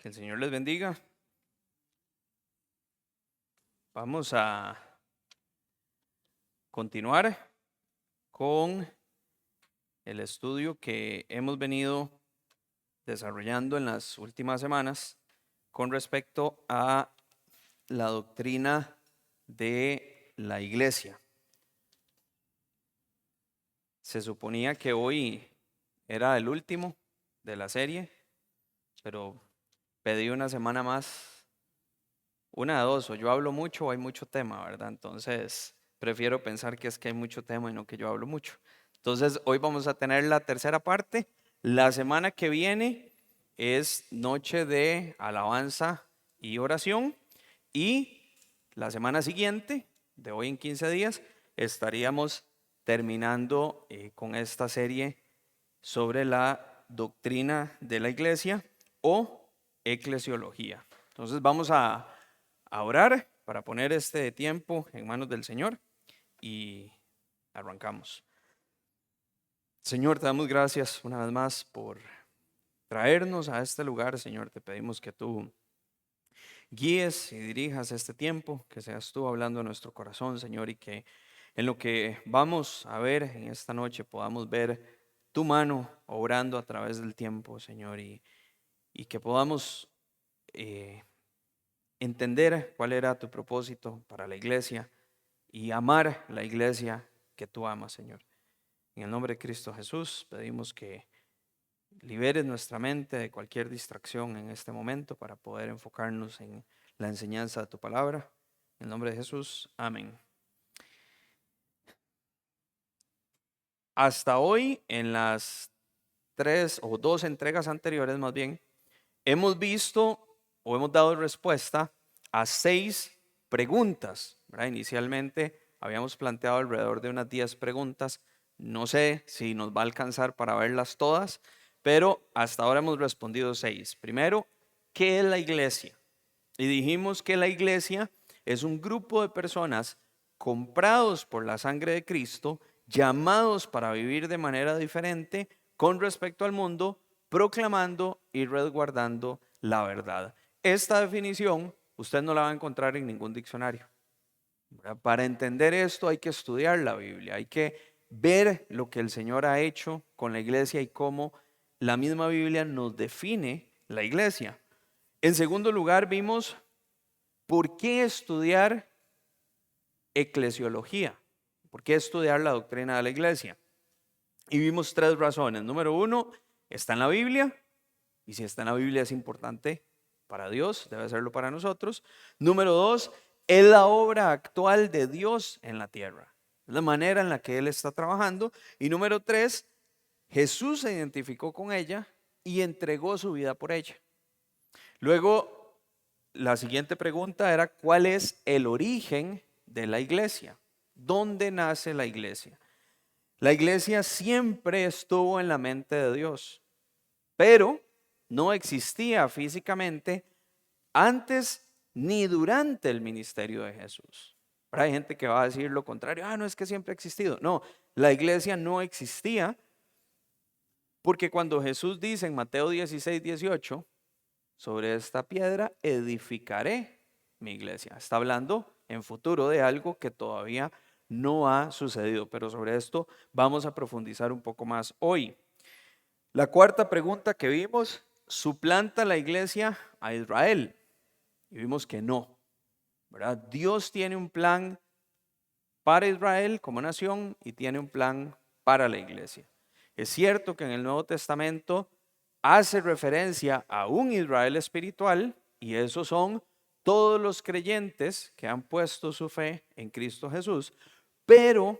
Que el Señor les bendiga. Vamos a continuar con el estudio que hemos venido desarrollando en las últimas semanas con respecto a la doctrina de la iglesia. Se suponía que hoy era el último de la serie, pero pedí una semana más. Una de dos, o yo hablo mucho o hay mucho tema, ¿verdad? Entonces, prefiero pensar que es que hay mucho tema y no que yo hablo mucho. Entonces, hoy vamos a tener la tercera parte. La semana que viene es noche de alabanza y oración. Y la semana siguiente, de hoy en 15 días, estaríamos terminando con esta serie sobre la doctrina de la iglesia o eclesiología. Entonces, vamos a orar para poner este tiempo en manos del Señor y arrancamos. Señor, te damos gracias una vez más por traernos a este lugar. Señor, te pedimos que tú guíes y dirijas este tiempo, que seas tú hablando a nuestro corazón, Señor, y que en lo que vamos a ver en esta noche podamos ver tu mano obrando a través del tiempo, Señor, y que podamos entender cuál era tu propósito para la iglesia y amar la iglesia que tú amas, Señor. En el nombre de Cristo Jesús pedimos que liberes nuestra mente de cualquier distracción en este momento para poder enfocarnos en la enseñanza de tu palabra. En el nombre de Jesús, amén. Hasta hoy, en las 3 o 2 entregas anteriores más bien, hemos visto o hemos dado respuesta a 6 preguntas, ¿verdad? Inicialmente habíamos planteado alrededor de unas 10 preguntas. No sé si nos va a alcanzar para verlas todas, pero hasta ahora hemos respondido 6. Primero, ¿qué es la iglesia? Y dijimos que la iglesia es un grupo de personas comprados por la sangre de Cristo, llamados para vivir de manera diferente con respecto al mundo, proclamando y resguardando la verdad. Esta definición usted no la va a encontrar en ningún diccionario. Para entender esto hay que estudiar la Biblia, hay que ver lo que el Señor ha hecho con la iglesia y cómo la misma Biblia nos define la iglesia. En segundo lugar, vimos por qué estudiar eclesiología, por qué estudiar la doctrina de la iglesia. Y vimos 3 razones. Número 1, está en la Biblia, y si está en la Biblia es importante para Dios, debe serlo para nosotros. Número 2, es la obra actual de Dios en la tierra, es la manera en la que Él está trabajando. Y número 3, Jesús se identificó con ella y entregó su vida por ella. Luego, la siguiente pregunta era: ¿cuál es el origen de la iglesia? ¿Dónde nace la iglesia? La iglesia siempre estuvo en la mente de Dios, pero no existía físicamente antes ni durante el ministerio de Jesús. Pero hay gente que va a decir lo contrario: no, es que siempre ha existido. No, la iglesia no existía porque cuando Jesús dice en Mateo 16:18, sobre esta piedra edificaré mi iglesia, está hablando en futuro de algo que todavía no ha sucedido, pero sobre esto vamos a profundizar un poco más hoy. La cuarta pregunta que vimos: ¿suplanta la iglesia a Israel? Y vimos que no, ¿verdad? Dios tiene un plan para Israel como nación y tiene un plan para la iglesia. Es cierto que en el Nuevo Testamento hace referencia a un Israel espiritual, y esos son todos los creyentes que han puesto su fe en Cristo Jesús, pero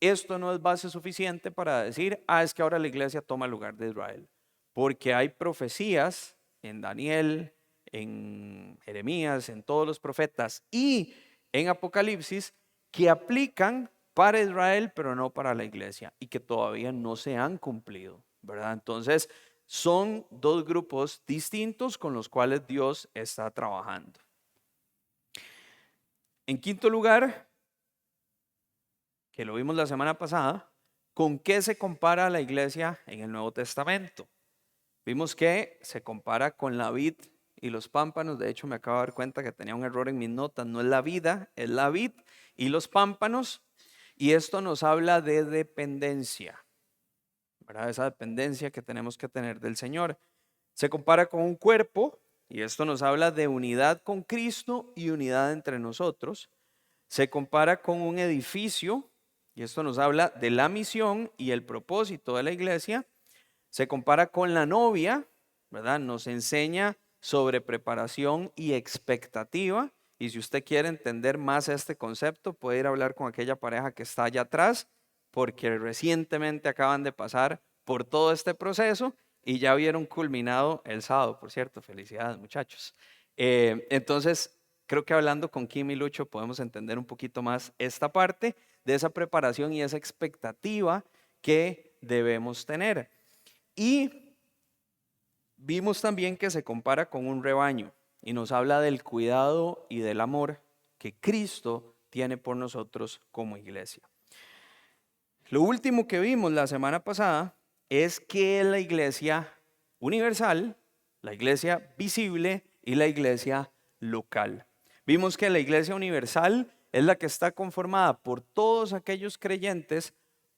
esto no es base suficiente para decir: es que ahora la iglesia toma el lugar de Israel, porque hay profecías en Daniel, en Jeremías, en todos los profetas y en Apocalipsis que aplican para Israel, pero no para la iglesia, y que todavía no se han cumplido, ¿verdad? Entonces, son 2 grupos distintos con los cuales Dios está trabajando. En quinto lugar, que lo vimos la semana pasada, ¿con qué se compara la iglesia en el Nuevo Testamento? Vimos que se compara con la vid y los pámpanos. De hecho, me acabo de dar cuenta que tenía un error en mis notas. No es la vida, es la vid y los pámpanos. Y esto nos habla de dependencia, ¿verdad? Esa dependencia que tenemos que tener del Señor. Se compara con un cuerpo y esto nos habla de unidad con Cristo y unidad entre nosotros. Se compara con un edificio y esto nos habla de la misión y el propósito de la iglesia. Se compara con la novia, ¿verdad? Nos enseña sobre preparación y expectativa. Y si usted quiere entender más este concepto, puede ir a hablar con aquella pareja que está allá atrás, porque recientemente acaban de pasar por todo este proceso y ya vieron culminado el sábado, por cierto. Felicidades, muchachos. Entonces, creo que hablando con Kim y Lucho podemos entender un poquito más esta parte de esa preparación y esa expectativa que debemos tener. Y vimos también que se compara con un rebaño y nos habla del cuidado y del amor que Cristo tiene por nosotros como iglesia. Lo último que vimos la semana pasada es que la iglesia universal, la iglesia visible y la iglesia local. Vimos que la iglesia universal es la que está conformada por todos aquellos creyentes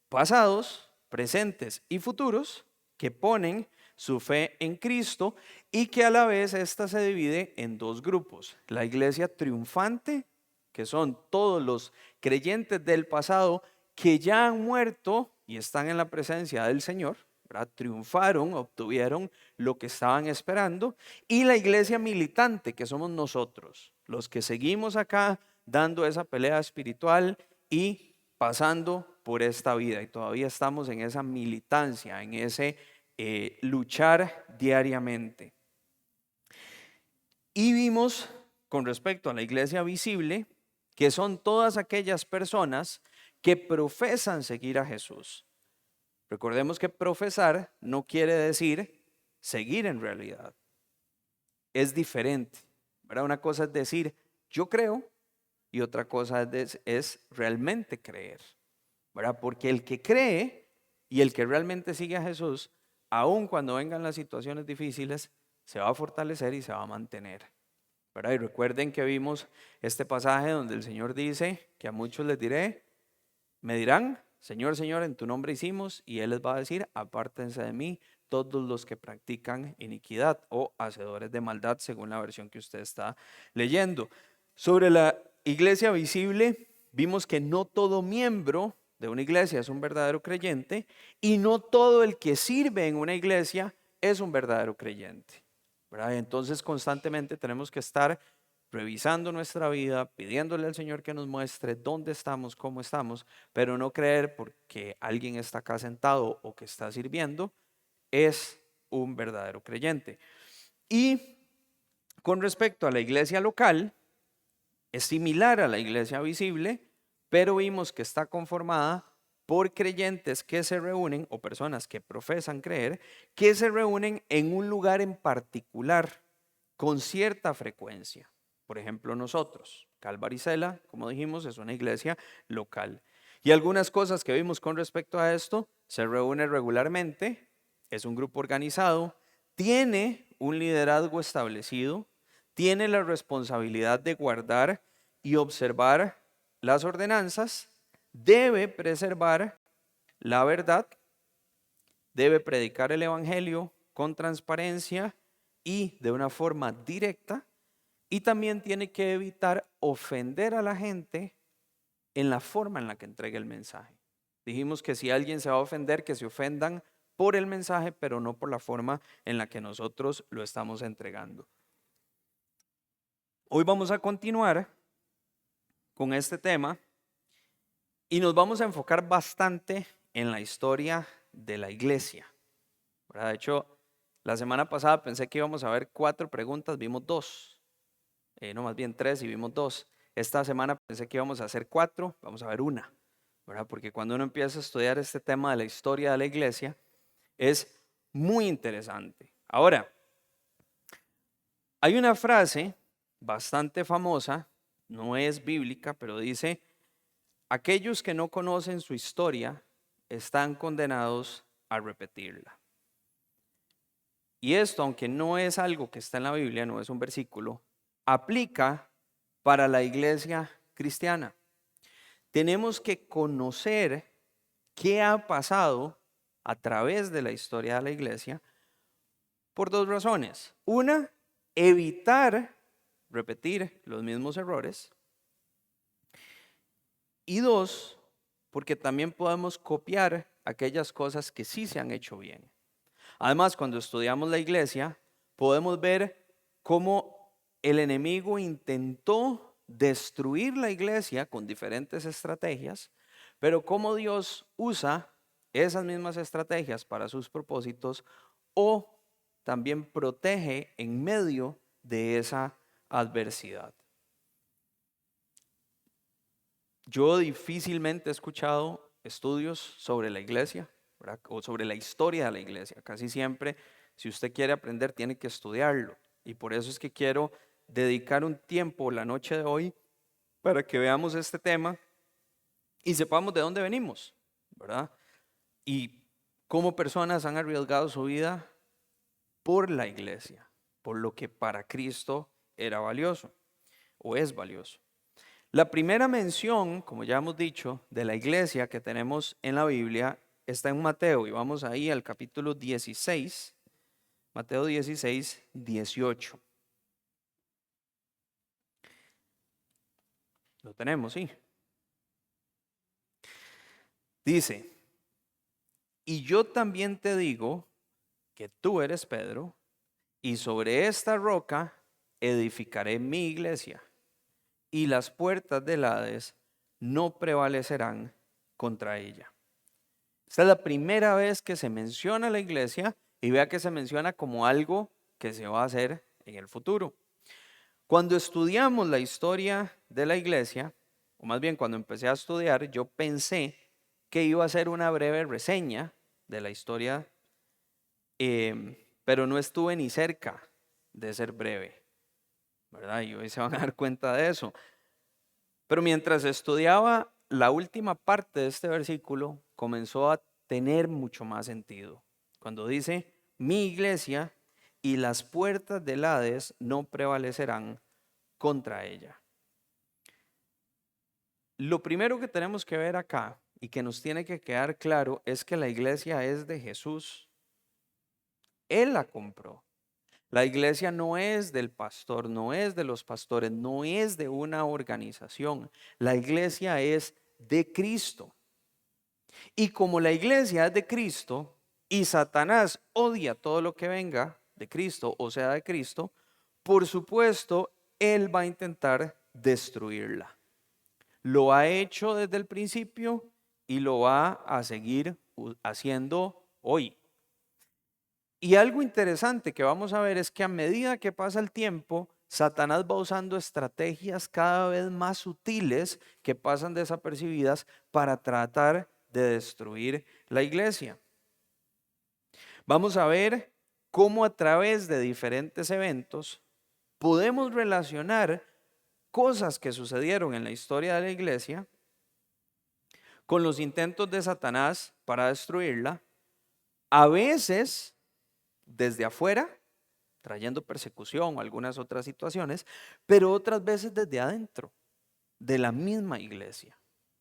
pasados, presentes y futuros que ponen su fe en Cristo y que a la vez esta se divide en dos grupos. La iglesia triunfante, que son todos los creyentes del pasado que ya han muerto y están en la presencia del Señor, ¿verdad? Triunfaron, obtuvieron lo que estaban esperando. Y la iglesia militante, que somos nosotros, los que seguimos acá dando esa pelea espiritual y pasando por esta vida. Y todavía estamos en esa militancia, en ese luchar diariamente. Y vimos con respecto a la iglesia visible que son todas aquellas personas que profesan seguir a Jesús. Recordemos que profesar no quiere decir seguir en realidad. Es diferente, ¿verdad? Una cosa es decir yo creo y otra cosa es realmente creer, ¿verdad? Porque el que cree y el que realmente sigue a Jesús, aun cuando vengan las situaciones difíciles, se va a fortalecer y se va a mantener, ¿verdad? Y recuerden que vimos este pasaje donde el Señor dice que a muchos les diré, me dirán, Señor, Señor, en tu nombre hicimos, y Él les va a decir, apártense de mí todos los que practican iniquidad o hacedores de maldad, según la versión que usted está leyendo. Sobre la iglesia visible, vimos que no todo miembro de una iglesia es un verdadero creyente y no todo el que sirve en una iglesia es un verdadero creyente, ¿verdad? Entonces constantemente tenemos que estar revisando nuestra vida, pidiéndole al Señor que nos muestre dónde estamos, cómo estamos, pero no creer porque alguien está acá sentado o que está sirviendo es un verdadero creyente. Y con respecto a la iglesia local, es similar a la iglesia visible, pero vimos que está conformada por creyentes que se reúnen o personas que profesan creer, que se reúnen en un lugar en particular con cierta frecuencia. Por ejemplo, nosotros, Calvaricela, como dijimos, es una iglesia local. Y algunas cosas que vimos con respecto a esto, se reúne regularmente, es un grupo organizado, tiene un liderazgo establecido, tiene la responsabilidad de guardar y observar las ordenanzas, debe preservar la verdad, debe predicar el evangelio con transparencia y de una forma directa, y también tiene que evitar ofender a la gente en la forma en la que entregue el mensaje. Dijimos que si alguien se va a ofender, que se ofendan por el mensaje, pero no por la forma en la que nosotros lo estamos entregando. Hoy vamos a continuar con este tema y nos vamos a enfocar bastante en la historia de la iglesia, ¿verdad? De hecho, la semana pasada pensé que íbamos a ver 4 preguntas, vimos 2. No, más bien 3 y vimos 2. Esta semana pensé que íbamos a hacer 4, vamos a ver una, ¿verdad? Porque cuando uno empieza a estudiar este tema de la historia de la iglesia, es muy interesante. Ahora, hay una frase bastante famosa, no es bíblica, pero dice, aquellos que no conocen su historia están condenados a repetirla. y esto, aunque no es algo que está en la Biblia, no es un versículo, aplica para la iglesia cristiana. Tenemos que conocer qué ha pasado a través de la historia de la iglesia por dos razones. Una, evitar repetir los mismos errores. Y dos, porque también podemos copiar aquellas cosas que sí se han hecho bien. Además, cuando estudiamos la iglesia, podemos ver cómo el enemigo intentó destruir la iglesia con diferentes estrategias, pero cómo Dios usa esas mismas estrategias para sus propósitos o también protege en medio de esa adversidad. Yo difícilmente he escuchado estudios sobre la iglesia, ¿verdad? O sobre la historia de la iglesia. Casi siempre, si usted quiere aprender, tiene que estudiarlo. Y por eso es que quiero dedicar un tiempo la noche de hoy para que veamos este tema y sepamos de dónde venimos, ¿verdad? Y cómo personas han arriesgado su vida por la iglesia, por lo que para Cristo era valioso o es valioso. La primera mención, como ya hemos dicho, de la iglesia que tenemos en la Biblia está en Mateo, y vamos ahí al capítulo 16, Mateo 16, 18. Lo tenemos, sí. Dice, y yo también te digo que tú eres Pedro, y sobre esta roca edificaré mi iglesia, y las puertas del Hades no prevalecerán contra ella. Esta es la primera vez que se menciona la iglesia, y vea que se menciona como algo que se va a hacer en el futuro. Cuando estudiamos la historia de la iglesia, o más bien cuando empecé a estudiar, yo pensé que iba a ser una breve reseña de la historia, pero no estuve ni cerca de ser breve, ¿verdad? Y hoy se van a dar cuenta de eso. Pero mientras estudiaba la última parte de este versículo, comenzó a tener mucho más sentido. Cuando dice, mi iglesia y las puertas del Hades no prevalecerán contra ella. Lo primero que tenemos que ver acá y que nos tiene que quedar claro es que la iglesia es de Jesús. Él la compró. La iglesia no es del pastor, no es de los pastores, no es de una organización. La iglesia es de Cristo. Y como la iglesia es de Cristo y Satanás odia todo lo que venga de Cristo o sea de Cristo, por supuesto, él va a intentar destruirla. Lo ha hecho desde el principio y lo va a seguir haciendo hoy. Y algo interesante que vamos a ver es que a medida que pasa el tiempo, Satanás va usando estrategias cada vez más sutiles que pasan desapercibidas para tratar de destruir la iglesia. Vamos a ver cómo a través de diferentes eventos podemos relacionar cosas que sucedieron en la historia de la iglesia con los intentos de Satanás para destruirla, a veces desde afuera, trayendo persecución o algunas otras situaciones, pero otras veces desde adentro, de la misma iglesia.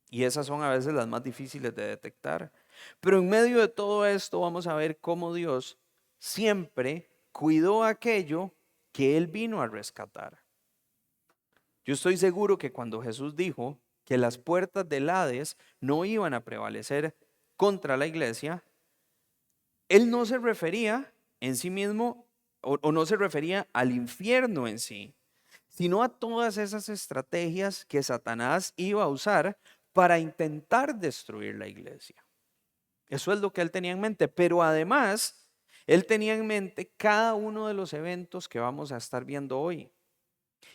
Y esas son a veces las más difíciles de detectar. Pero en medio de todo esto vamos a ver cómo Dios siempre cuidó aquello que Él vino a rescatar. Yo estoy seguro que cuando Jesús dijo que las puertas del Hades no iban a prevalecer contra la iglesia, Él no se refería en sí mismo o no se refería al infierno en sí, sino a todas esas estrategias que Satanás iba a usar para intentar destruir la iglesia. Eso es lo que él tenía en mente, pero además él tenía en mente cada uno de los eventos que vamos a estar viendo hoy.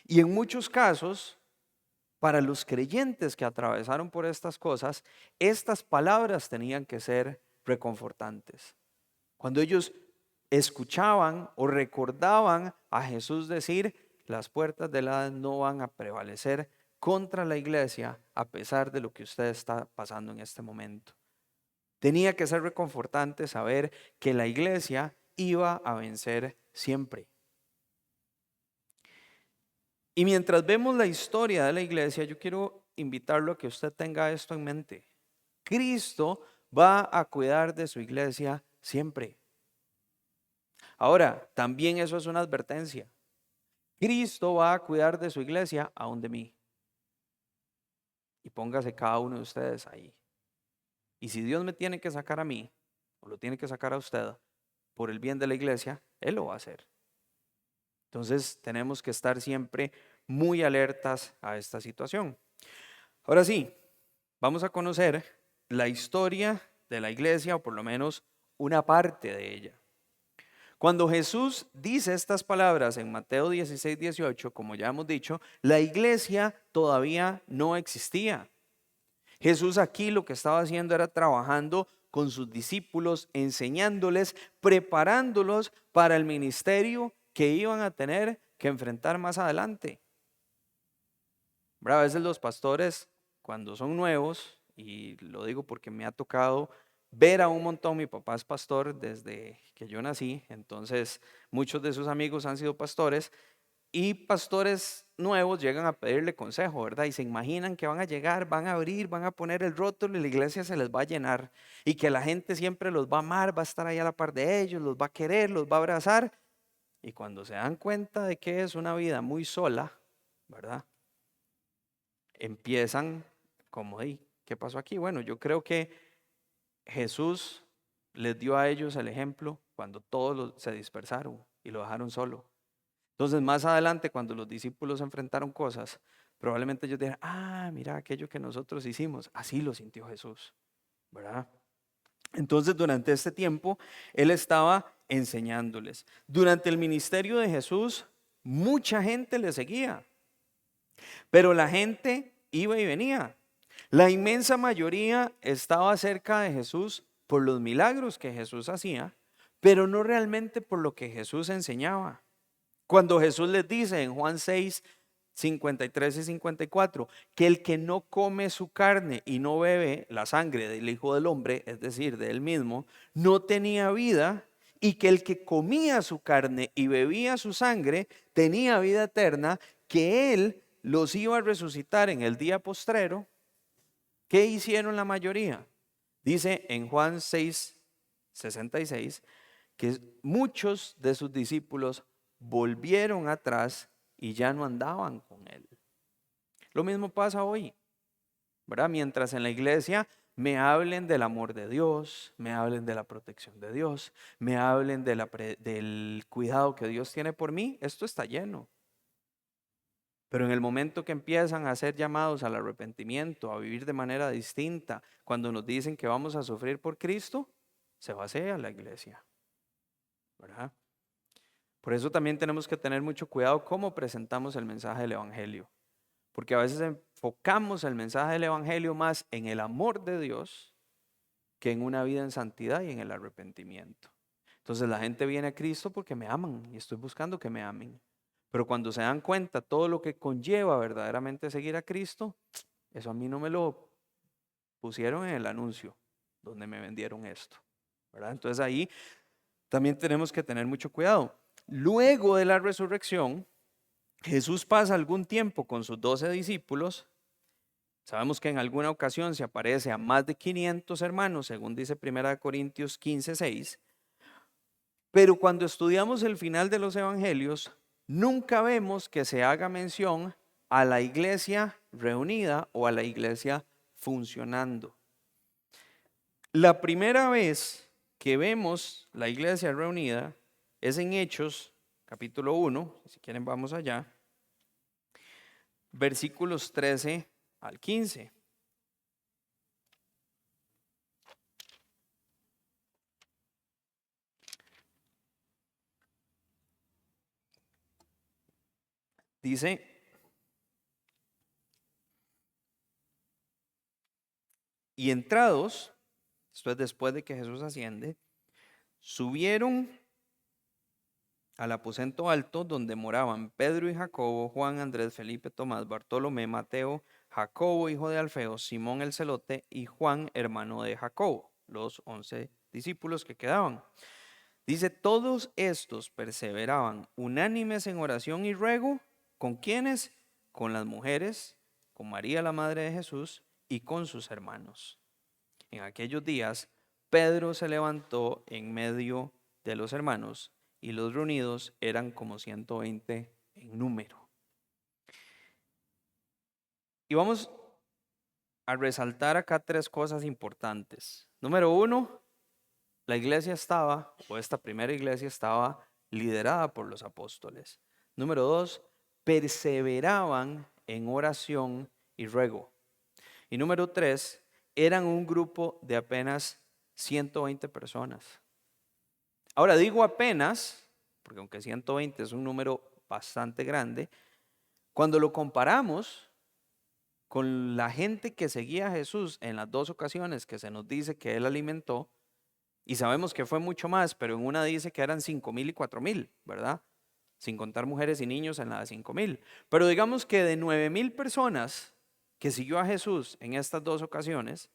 Y en muchos casos, para los creyentes que atravesaron por estas cosas, estas palabras tenían que ser reconfortantes. Cuando ellos escuchaban o recordaban a Jesús decir, las puertas del Hades no van a prevalecer contra la iglesia a pesar de lo que usted está pasando en este momento. Tenía que ser reconfortante saber que la iglesia iba a vencer siempre. Y mientras vemos la historia de la iglesia, yo quiero invitarlo a que usted tenga esto en mente. Cristo va a cuidar de su iglesia siempre. Ahora, también eso es una advertencia. Cristo va a cuidar de su iglesia aún de mí. Y póngase cada uno de ustedes ahí. Y si Dios me tiene que sacar a mí, o lo tiene que sacar a usted, por el bien de la iglesia, Él lo va a hacer. Entonces tenemos que estar siempre muy alertas a esta situación. Ahora sí, vamos a conocer la historia de la iglesia, o por lo menos una parte de ella. Cuando Jesús dice estas palabras en Mateo 16, 18, como ya hemos dicho, la iglesia todavía no existía. Jesús aquí lo que estaba haciendo era trabajando con sus discípulos, enseñándoles, preparándolos para el ministerio que iban a tener que enfrentar más adelante. A veces los pastores, cuando son nuevos, y lo digo porque me ha tocado ver a un montón, mi papá es pastor desde que yo nací, entonces muchos de sus amigos han sido pastores, y pastores nuevos llegan a pedirle consejo, ¿verdad? Y se imaginan que van a llegar, van a abrir, van a poner el rótulo y la iglesia se les va a llenar. Y que la gente siempre los va a amar, va a estar ahí a la par de ellos, los va a querer, los va a abrazar. Y cuando se dan cuenta de que es una vida muy sola, ¿verdad? Empiezan como, ¿qué pasó aquí? Bueno, yo creo que Jesús les dio a ellos el ejemplo cuando todos se dispersaron y lo dejaron solo. Entonces, más adelante, cuando los discípulos enfrentaron cosas, probablemente ellos dijeron, mira aquello que nosotros hicimos. Así lo sintió Jesús, ¿verdad? Entonces, durante este tiempo, Él estaba enseñándoles. Durante el ministerio de Jesús, mucha gente le seguía, pero la gente iba y venía. La inmensa mayoría estaba cerca de Jesús por los milagros que Jesús hacía, pero no realmente por lo que Jesús enseñaba. Cuando Jesús les dice en Juan 6, 53 y 54, que el que no come su carne y no bebe la sangre del Hijo del Hombre, es decir, de él mismo, no tenía vida, y que el que comía su carne y bebía su sangre tenía vida eterna, que él los iba a resucitar en el día postrero. ¿Qué hicieron la mayoría? Dice en Juan 6, 66, que muchos de sus discípulos volvieron atrás y ya no andaban con él. Lo mismo pasa hoy, ¿verdad? Mientras en la iglesia me hablen del amor de Dios, me hablen de la protección de Dios, me hablen del cuidado que Dios tiene por mí, esto está lleno. Pero en el momento que empiezan a ser llamados al arrepentimiento, a vivir de manera distinta, cuando nos dicen que vamos a sufrir por Cristo, se vacía la iglesia, ¿verdad? Por eso también tenemos que tener mucho cuidado cómo presentamos el mensaje del Evangelio. Porque a veces enfocamos el mensaje del Evangelio más en el amor de Dios que en una vida en santidad y en el arrepentimiento. Entonces la gente viene a Cristo porque me aman y estoy buscando que me amen. Pero cuando se dan cuenta todo lo que conlleva verdaderamente seguir a Cristo, eso a mí no me lo pusieron en el anuncio donde me vendieron esto, ¿verdad? Entonces ahí también tenemos que tener mucho cuidado. Luego de la resurrección, Jesús pasa algún tiempo con sus 12 discípulos. Sabemos que en alguna ocasión se aparece a más de 500 hermanos, según dice 1 Corintios 15, 6. Pero cuando estudiamos el final de los evangelios, nunca vemos que se haga mención a la iglesia reunida o a la iglesia funcionando. La primera vez que vemos la iglesia reunida es en Hechos, capítulo 1, si quieren vamos allá, versículos 13 al 15. Dice, y entrados, esto es después de que Jesús asciende, subieron al aposento alto donde moraban Pedro y Jacobo, Juan, Andrés, Felipe, Tomás, Bartolomé, Mateo, Jacobo, hijo de Alfeo, Simón el celote y Juan, hermano de Jacobo, los 11 discípulos que quedaban. Dice, todos estos perseveraban unánimes en oración y ruego. ¿Con quiénes? Con las mujeres, con María la madre de Jesús y con sus hermanos. En aquellos días, Pedro se levantó en medio de los hermanos y los reunidos eran como 120 en número. Y vamos a resaltar acá tres cosas importantes. Número uno, la iglesia estaba, o esta primera iglesia estaba liderada por los apóstoles. Número dos, perseveraban en oración y ruego. Y número tres, eran un grupo de apenas 120 personas. Ahora digo apenas, porque aunque 120 es un número bastante grande, cuando lo comparamos con la gente que seguía a Jesús en las dos ocasiones que se nos dice que él alimentó, y sabemos que fue mucho más, pero en una dice que eran 5,000 y 4,000, ¿verdad? Sin contar mujeres y niños en la de 5,000. Pero digamos que de 9,000 personas que siguió a Jesús en estas dos ocasiones,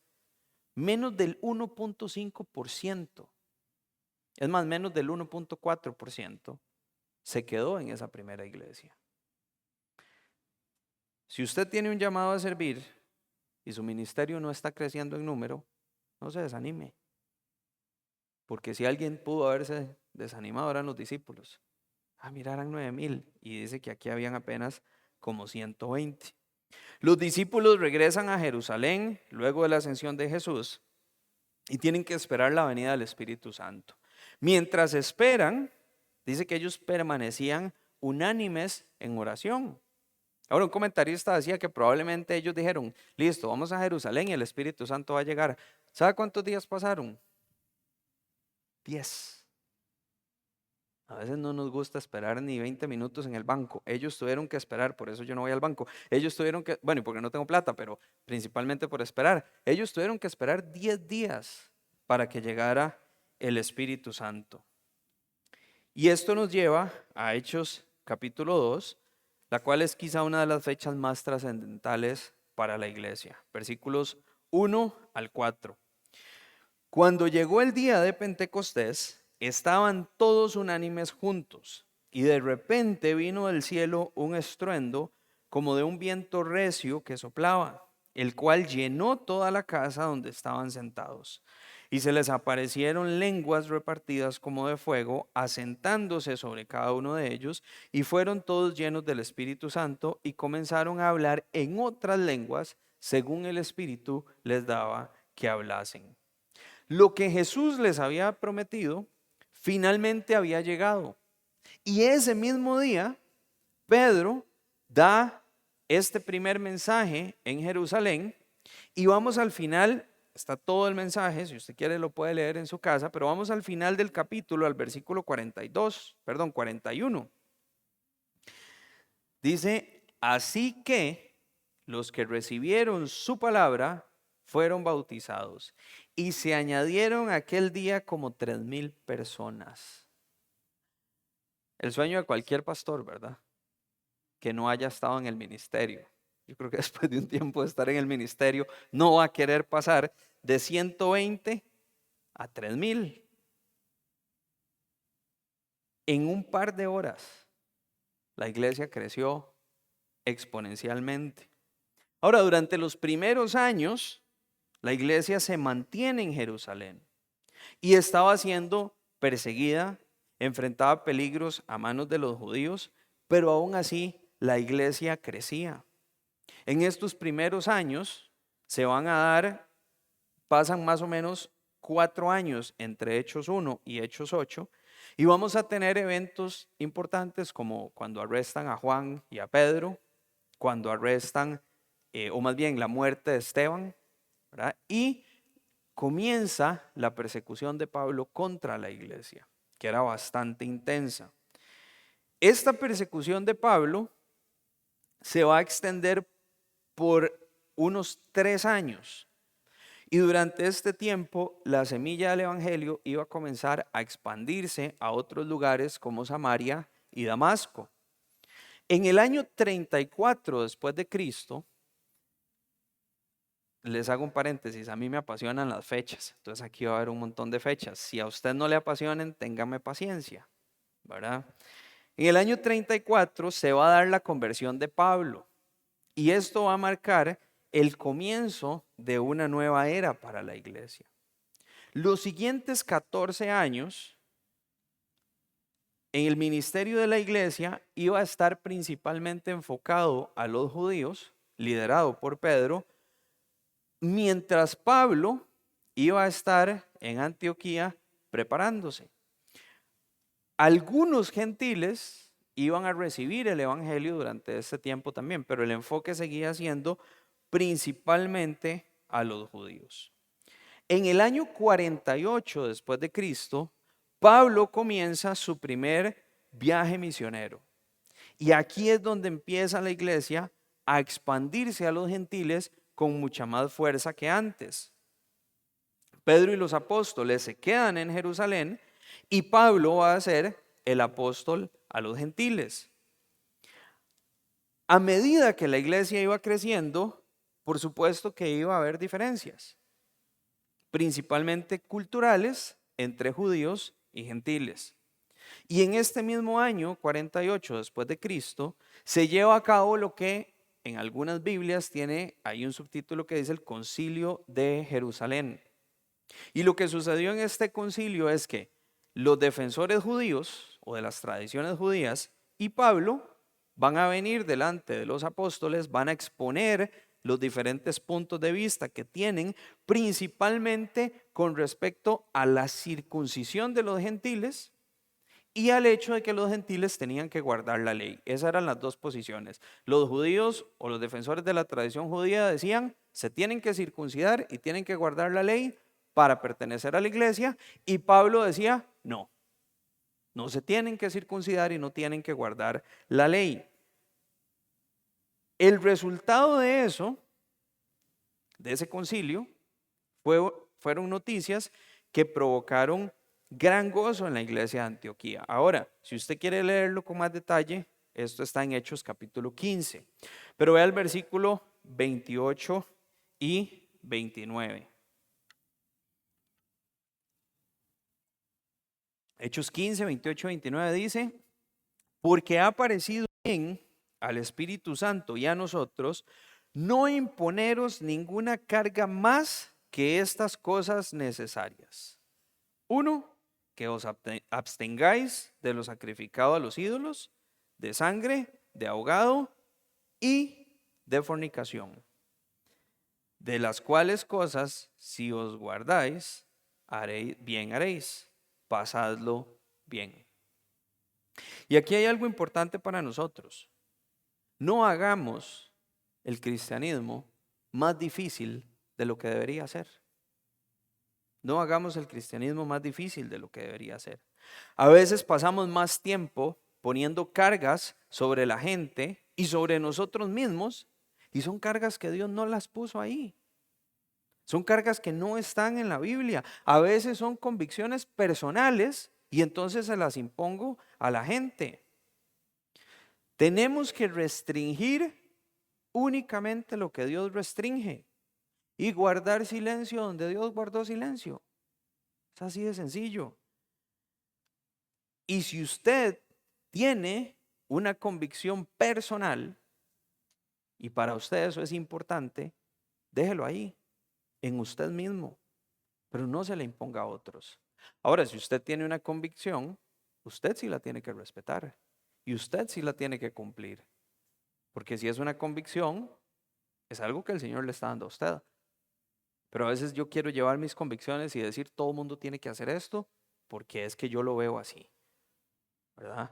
menos del 1.5%, es más, menos del 1.4% se quedó en esa primera iglesia. Si usted tiene un llamado a servir y su ministerio no está creciendo en número, no se desanime. Porque si alguien pudo haberse desanimado eran los discípulos. Mira, eran 9,000 y dice que aquí habían apenas como 120. Los discípulos regresan a Jerusalén luego de la ascensión de Jesús y tienen que esperar la venida del Espíritu Santo. Mientras esperan, dice que ellos permanecían unánimes en oración. Ahora un comentarista decía que probablemente ellos dijeron, listo, vamos a Jerusalén y el Espíritu Santo va a llegar. ¿Sabe cuántos días pasaron? 10. A veces no nos gusta esperar ni 20 minutos en el banco. Ellos tuvieron que esperar, por eso yo no voy al banco. Ellos tuvieron que, bueno, y porque no tengo plata, pero principalmente por esperar. Ellos tuvieron que esperar 10 días para que llegara el Espíritu Santo. Y esto nos lleva a Hechos capítulo 2, la cual es quizá una de las fechas más trascendentales para la iglesia. Versículos 1 al 4. Cuando llegó el día de Pentecostés, estaban todos unánimes juntos, y de repente vino del cielo un estruendo como de un viento recio que soplaba, el cual llenó toda la casa donde estaban sentados. Y se les aparecieron lenguas repartidas como de fuego, asentándose sobre cada uno de ellos, y fueron todos llenos del Espíritu Santo, y comenzaron a hablar en otras lenguas, según el Espíritu les daba que hablasen. Lo que Jesús les había prometido finalmente había llegado. Y ese mismo día, Pedro da este primer mensaje en Jerusalén y vamos al final, está todo el mensaje, si usted quiere lo puede leer en su casa, pero vamos al final del capítulo, al versículo 41. Dice, así que los que recibieron su palabra fueron bautizados y se añadieron aquel día como 3,000 personas. El sueño de cualquier pastor, ¿verdad? Que no haya estado en el ministerio. Yo creo que después de un tiempo de estar en el ministerio, no va a querer pasar de 120 a 3,000 en un par de horas. La iglesia creció exponencialmente. Ahora, durante los primeros años, la iglesia se mantiene en Jerusalén y estaba siendo perseguida, enfrentaba peligros a manos de los judíos, pero aún así la iglesia crecía. En estos primeros años pasan más o menos 4 años entre Hechos 1 y Hechos 8, y vamos a tener eventos importantes como cuando arrestan a Juan y a Pedro, cuando arrestan, o más bien la muerte de Esteban, ¿verdad? Y comienza la persecución de Pablo contra la iglesia, que era bastante intensa. Esta persecución de Pablo se va a extender por unos 3 años. Y durante este tiempo, la semilla del evangelio iba a comenzar a expandirse a otros lugares como Samaria y Damasco. En el año 34 después de Cristo, les hago un paréntesis, a mí me apasionan las fechas, entonces aquí va a haber un montón de fechas. Si a usted no le apasionan, téngame paciencia, ¿verdad? En el año 34 se va a dar la conversión de Pablo y esto va a marcar el comienzo de una nueva era para la iglesia. Los siguientes 14 años en el ministerio de la iglesia iba a estar principalmente enfocado a los judíos, liderado por Pedro, mientras Pablo iba a estar en Antioquía preparándose. Algunos gentiles iban a recibir el evangelio durante este tiempo también, pero el enfoque seguía siendo principalmente a los judíos. En el año 48 después de Cristo, Pablo comienza su primer viaje misionero. Y aquí es donde empieza la iglesia a expandirse a los gentiles con mucha más fuerza que antes. Pedro y los apóstoles se quedan en Jerusalén y Pablo va a ser el apóstol a los gentiles. A medida que la iglesia iba creciendo, por supuesto que iba a haber diferencias, principalmente culturales entre judíos y gentiles. Y en este mismo año, 48 después de Cristo, se lleva a cabo lo que en algunas Biblias hay un subtítulo que dice el Concilio de Jerusalén. Y lo que sucedió en este concilio es que los defensores judíos o de las tradiciones judías y Pablo van a venir delante de los apóstoles, van a exponer los diferentes puntos de vista que tienen, principalmente con respecto a la circuncisión de los gentiles y al hecho de que los gentiles tenían que guardar la ley. Esas eran las dos posiciones. Los judíos o los defensores de la tradición judía decían, se tienen que circuncidar y tienen que guardar la ley para pertenecer a la iglesia. Y Pablo decía, no, no se tienen que circuncidar y no tienen que guardar la ley. El resultado de eso, de ese concilio, fueron noticias que provocaron gran gozo en la iglesia de Antioquía. Ahora, si usted quiere leerlo con más detalle, esto está en Hechos capítulo 15. Pero vea el versículo 28 y 29. Hechos 15, 28 y 29 dice, porque ha parecido bien al Espíritu Santo y a nosotros no imponeros ninguna carga más que estas cosas necesarias. Uno, que os abstengáis de lo sacrificado a los ídolos, de sangre, de ahogado y de fornicación. De las cuales cosas, si os guardáis, haréis, pasadlo bien. Y aquí hay algo importante para nosotros. No hagamos el cristianismo más difícil de lo que debería ser. No hagamos el cristianismo más difícil de lo que debería ser. A veces pasamos más tiempo poniendo cargas sobre la gente y sobre nosotros mismos, y son cargas que Dios no las puso ahí. Son cargas que no están en la Biblia. A veces son convicciones personales y entonces se las impongo a la gente. Tenemos que restringir únicamente lo que Dios restringe y guardar silencio donde Dios guardó silencio. Es así de sencillo. Y si usted tiene una convicción personal y para usted eso es importante, déjelo ahí, en usted mismo, pero no se le imponga a otros. Ahora, si usted tiene una convicción, usted sí la tiene que respetar y usted sí la tiene que cumplir. Porque si es una convicción, es algo que el Señor le está dando a usted. Pero a veces yo quiero llevar mis convicciones y decir todo el mundo tiene que hacer esto porque es que yo lo veo así, ¿verdad?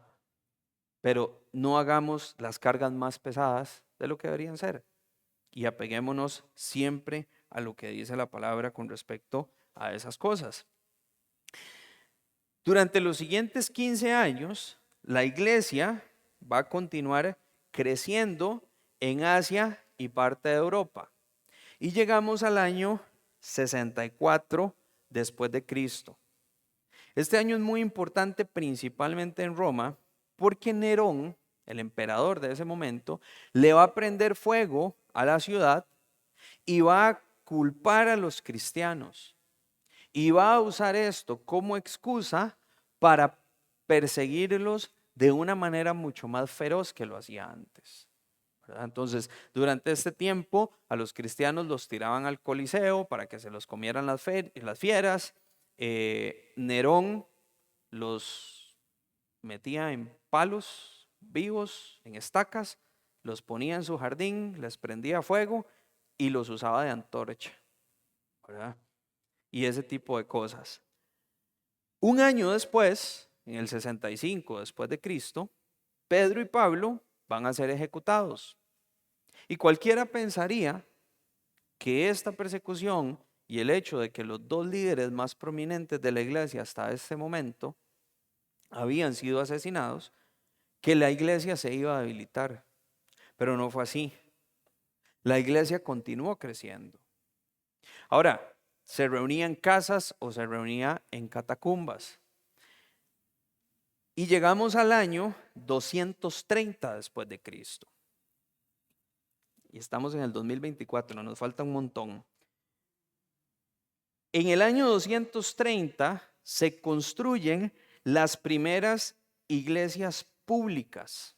Pero no hagamos las cargas más pesadas de lo que deberían ser y apeguémonos siempre a lo que dice la palabra con respecto a esas cosas. Durante los siguientes 15 años, la iglesia va a continuar creciendo en Asia y parte de Europa. Y llegamos al año 64 después de Cristo. Este año es muy importante principalmente en Roma porque Nerón, el emperador de ese momento, le va a prender fuego a la ciudad y va a culpar a los cristianos y va a usar esto como excusa para perseguirlos de una manera mucho más feroz que lo hacía antes, ¿verdad? Entonces, durante este tiempo, a los cristianos los tiraban al Coliseo para que se los comieran las fieras. Nerón los metía en palos vivos, en estacas, los ponía en su jardín, les prendía fuego y los usaba de antorcha, ¿verdad? Y ese tipo de cosas. Un año después, en el 65 después de Cristo, Pedro y Pablo van a ser ejecutados. Y cualquiera pensaría que esta persecución y el hecho de que los dos líderes más prominentes de la iglesia hasta este momento habían sido asesinados, que la iglesia se iba a debilitar. Pero no fue así. La iglesia continuó creciendo. Ahora, ¿se reunía en casas o se reunía en catacumbas? Y llegamos al año 230 después de Cristo. Y estamos en el 2024, nos falta un montón. En el año 230 se construyen las primeras iglesias públicas.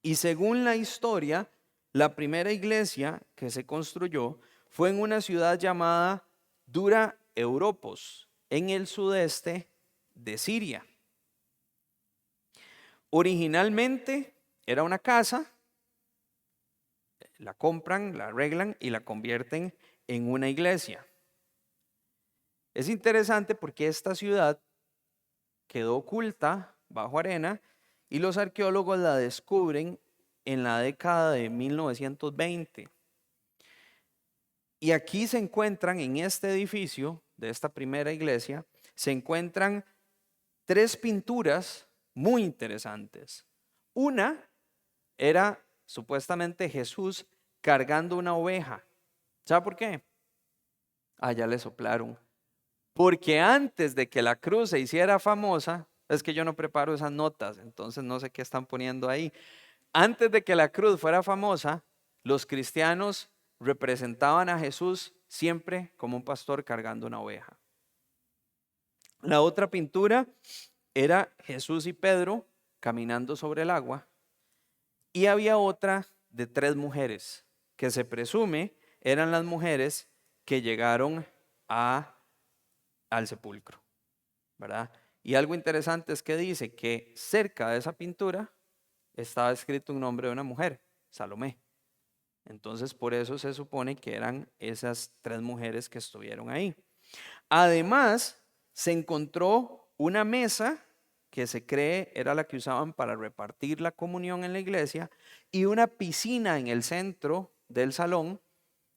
Y según la historia, la primera iglesia que se construyó fue en una ciudad llamada Dura Europos, en el sudeste de Siria. Originalmente era una casa, la compran, la arreglan y la convierten en una iglesia. Es interesante porque esta ciudad quedó oculta bajo arena y los arqueólogos la descubren en la década de 1920. Y aquí se encuentran, en este edificio de esta primera iglesia, se encuentran 3 pinturas muy interesantes. Una era supuestamente Jesús cargando una oveja. ¿Sabe por qué? Ya le soplaron. Porque antes de que la cruz se hiciera famosa, es que yo no preparo esas notas, entonces no sé qué están poniendo ahí. Antes de que la cruz fuera famosa, los cristianos representaban a Jesús siempre como un pastor cargando una oveja. La otra pintura era Jesús y Pedro caminando sobre el agua. Y había otra de 3 mujeres que se presume eran las mujeres que llegaron al sepulcro, ¿verdad? Y algo interesante es que dice que cerca de esa pintura estaba escrito un nombre de una mujer, Salomé. Entonces, por eso se supone que eran esas 3 mujeres que estuvieron ahí. Además, se encontró una mesa que se cree era la que usaban para repartir la comunión en la iglesia y una piscina en el centro del salón,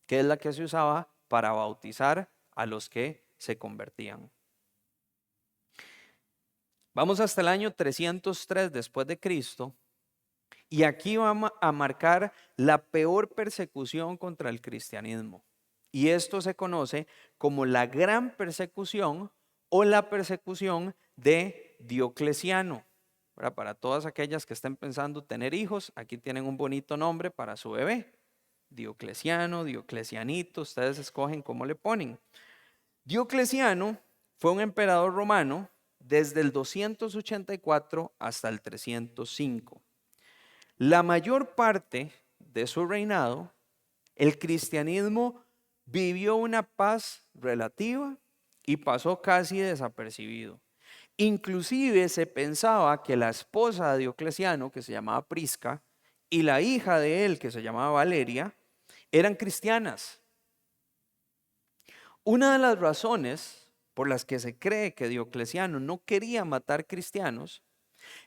que es la que se usaba para bautizar a los que se convertían. Vamos hasta el año 303 después de Cristo. Y aquí vamos a marcar la peor persecución contra el cristianismo. Y esto se conoce como la gran persecución o la persecución de Diocleciano. Para todas aquellas que estén pensando tener hijos, aquí tienen un bonito nombre para su bebé. Diocleciano, Dioclecianito, ustedes escogen cómo le ponen. Diocleciano fue un emperador romano desde el 284 hasta el 305. La mayor parte de su reinado, el cristianismo vivió una paz relativa y pasó casi desapercibido. Inclusive se pensaba que la esposa de Diocleciano, que se llamaba Prisca, y la hija de él, que se llamaba Valeria, eran cristianas. Una de las razones por las que se cree que Diocleciano no quería matar cristianos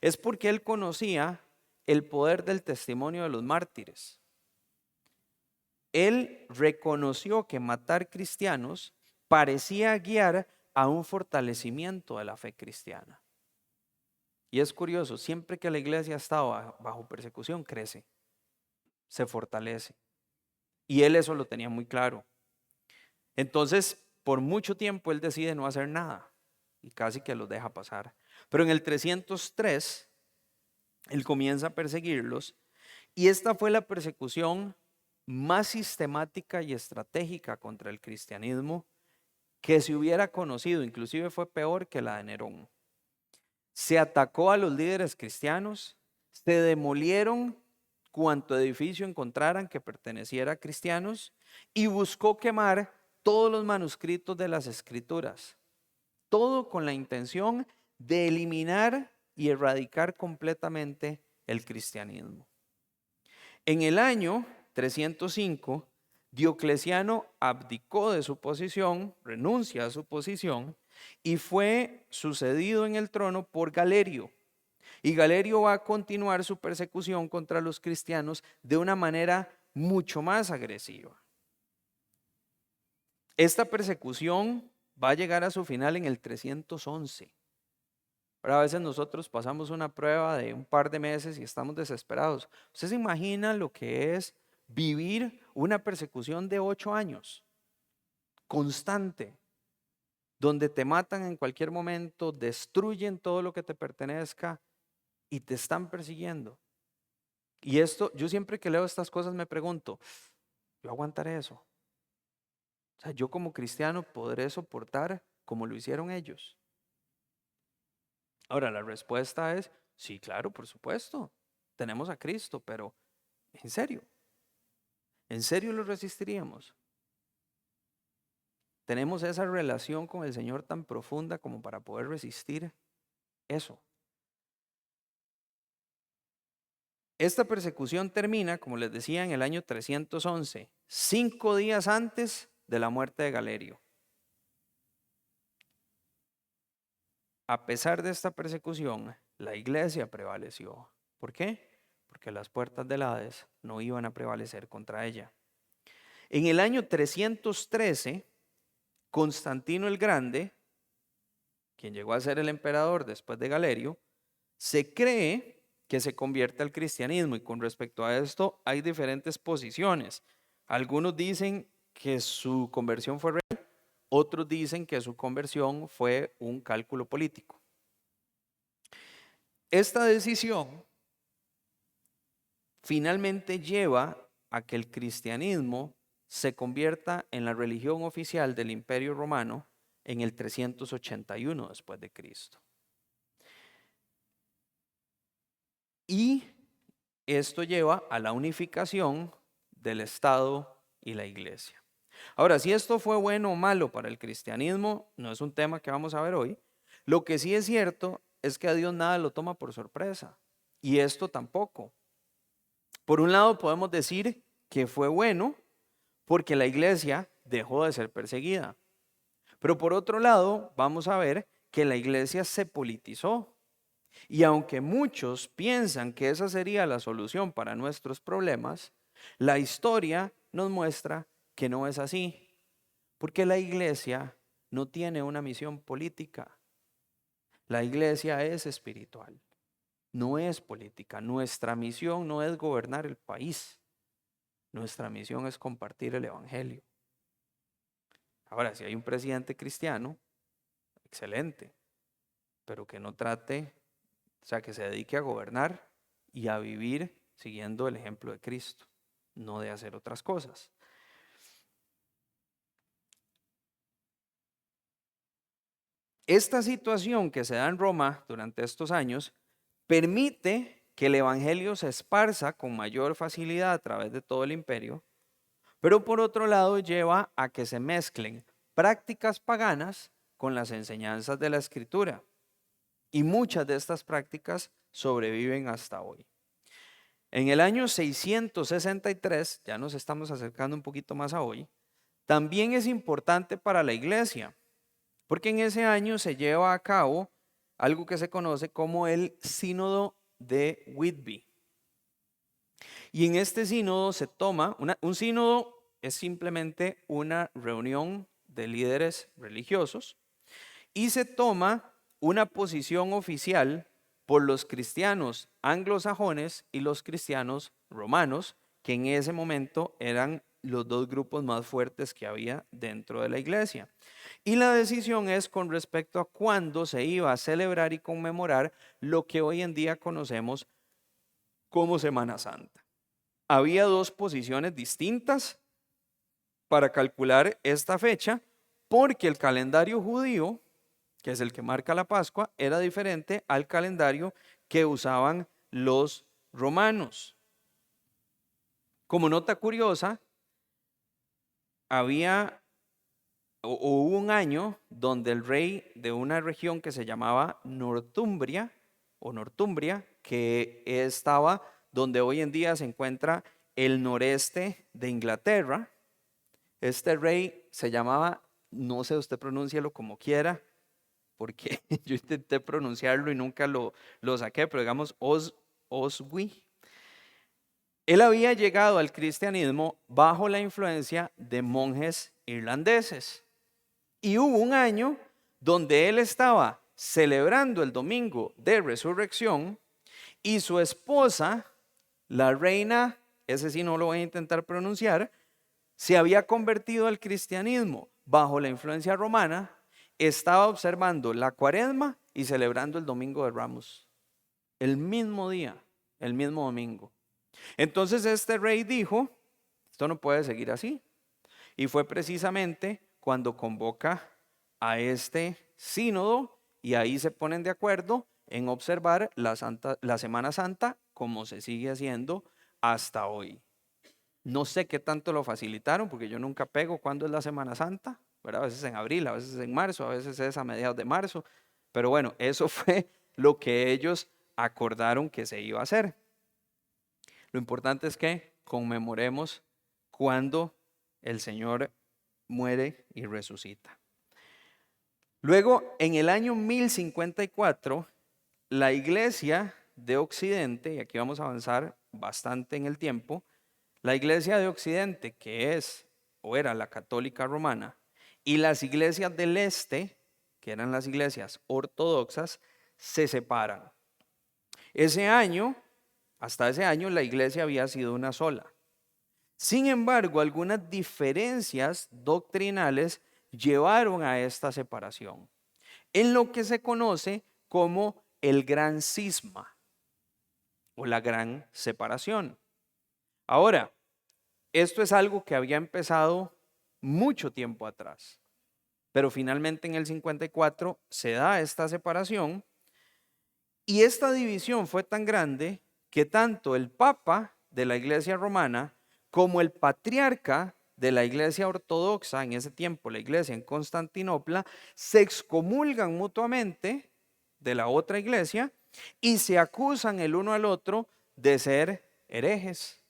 es porque él conocía el poder del testimonio de los mártires. Él reconoció que matar cristianos parecía guiar a un fortalecimiento de la fe cristiana. Y es curioso, siempre que la iglesia estaba bajo persecución, crece, se fortalece. Y él eso lo tenía muy claro. Entonces, por mucho tiempo él decide no hacer nada y casi que los deja pasar. Pero en el 303, él comienza a perseguirlos y esta fue la persecución más sistemática y estratégica contra el cristianismo que se hubiera conocido, inclusive fue peor que la de Nerón. Se atacó a los líderes cristianos, se demolieron cuanto edificio encontraran que perteneciera a cristianos y buscó quemar todos los manuscritos de las escrituras, todo con la intención de eliminar y erradicar completamente el cristianismo. En el año 305, Diocleciano abdicó de su posición, renuncia a su posición y fue sucedido en el trono por Galerio. Y Galerio va a continuar su persecución contra los cristianos de una manera mucho más agresiva. Esta persecución va a llegar a su final en el 311. Pero a veces nosotros pasamos una prueba de un par de meses y estamos desesperados. ¿Usted se imagina lo que es vivir una persecución de 8 años? Constante, donde te matan en cualquier momento, destruyen todo lo que te pertenezca y te están persiguiendo. Y esto, yo siempre que leo estas cosas me pregunto, ¿yo aguantaré eso? O sea, yo como cristiano podré soportar como lo hicieron ellos. Ahora, la respuesta es, sí, claro, por supuesto. Tenemos a Cristo, pero ¿en serio lo resistiríamos? ¿Tenemos esa relación con el Señor tan profunda como para poder resistir eso? Esta persecución termina, como les decía, en el año 311, 5 días antes de la muerte de Galerio. A pesar de esta persecución, la iglesia prevaleció. ¿Por qué? Porque las puertas del Hades no iban a prevalecer contra ella. En el año 313, Constantino el Grande, quien llegó a ser el emperador después de Galerio, se cree que se convierte al cristianismo, y con respecto a esto hay diferentes posiciones. Algunos dicen que su conversión fue real, otros dicen que su conversión fue un cálculo político. Esta decisión finalmente lleva a que el cristianismo se convierta en la religión oficial del Imperio Romano en el 381 después de Cristo. Y esto lleva a la unificación del Estado y la iglesia. Ahora, si esto fue bueno o malo para el cristianismo, no es un tema que vamos a ver hoy. Lo que sí es cierto es que a Dios nada lo toma por sorpresa, y esto tampoco. Por un lado podemos decir que fue bueno porque la iglesia dejó de ser perseguida. Pero por otro lado, vamos a ver que la iglesia se politizó. Y aunque muchos piensan que esa sería la solución para nuestros problemas, la historia nos muestra que no es así. Porque la iglesia no tiene una misión política. La iglesia es espiritual, no es política. Nuestra misión no es gobernar el país. Nuestra misión es compartir el evangelio. Ahora, si hay un presidente cristiano, excelente, pero que no trate, o sea, que se dedique a gobernar y a vivir siguiendo el ejemplo de Cristo, no de hacer otras cosas. Esta situación que se da en Roma durante estos años permite que el evangelio se esparza con mayor facilidad a través de todo el imperio, pero por otro lado lleva a que se mezclen prácticas paganas con las enseñanzas de la Escritura. Y muchas de estas prácticas sobreviven hasta hoy. En el año 663, ya nos estamos acercando un poquito más a hoy, también es importante para la iglesia, porque en ese año se lleva a cabo algo que se conoce como el Sínodo de Whitby. Y en este sínodo se toma, un sínodo es simplemente una reunión de líderes religiosos, y se toma una posición oficial por los cristianos anglosajones y los cristianos romanos, que en ese momento eran los dos grupos más fuertes que había dentro de la iglesia. Y la decisión es con respecto a cuándo se iba a celebrar y conmemorar lo que hoy en día conocemos como Semana Santa. había dos posiciones distintas para calcular esta fecha, porque el calendario judío, que es el que marca la Pascua, era diferente al calendario que usaban los romanos. Como nota curiosa, hubo un año donde el rey de una región que se llamaba Northumbria, que estaba donde hoy en día se encuentra el noreste de Inglaterra. Este rey se llamaba, no sé, usted pronúncialo como quiera, porque yo intenté pronunciarlo y nunca lo saqué, pero digamos Oswy. Él había llegado al cristianismo bajo la influencia de monjes irlandeses. Y hubo un año donde él estaba celebrando el domingo de resurrección y su esposa, la reina, ese sí no lo voy a intentar pronunciar, se había convertido al cristianismo bajo la influencia romana, estaba observando la cuaresma y celebrando el domingo de Ramos. El mismo día, el mismo domingo. Entonces este rey dijo, esto no puede seguir así. Y fue precisamente cuando convoca a este sínodo y ahí se ponen de acuerdo en observar la Semana Santa como se sigue haciendo hasta hoy. No sé qué tanto lo facilitaron porque yo nunca pego cuándo es la Semana Santa, ¿verdad? A veces en abril, a veces en marzo, a veces es a mediados de marzo. Pero bueno, eso fue lo que ellos acordaron que se iba a hacer. Lo importante es que conmemoremos cuando el Señor muere y resucita. Luego, en el año 1054, la iglesia de Occidente, y aquí vamos a avanzar bastante en el tiempo, la iglesia de Occidente, que es o era la católica romana, y las iglesias del este, que eran las iglesias ortodoxas, se separan. Hasta ese año, la iglesia había sido una sola. Sin embargo, algunas diferencias doctrinales llevaron a esta separación, en lo que se conoce como el gran cisma o la gran separación. Ahora, esto es algo que había empezado mucho tiempo atrás, pero finalmente en el 54 se da esta separación y esta división fue tan grande que tanto el Papa de la Iglesia Romana como el patriarca de la Iglesia Ortodoxa, en ese tiempo la Iglesia en Constantinopla, se excomulgan mutuamente de la otra iglesia y se acusan el uno al otro de ser herejes.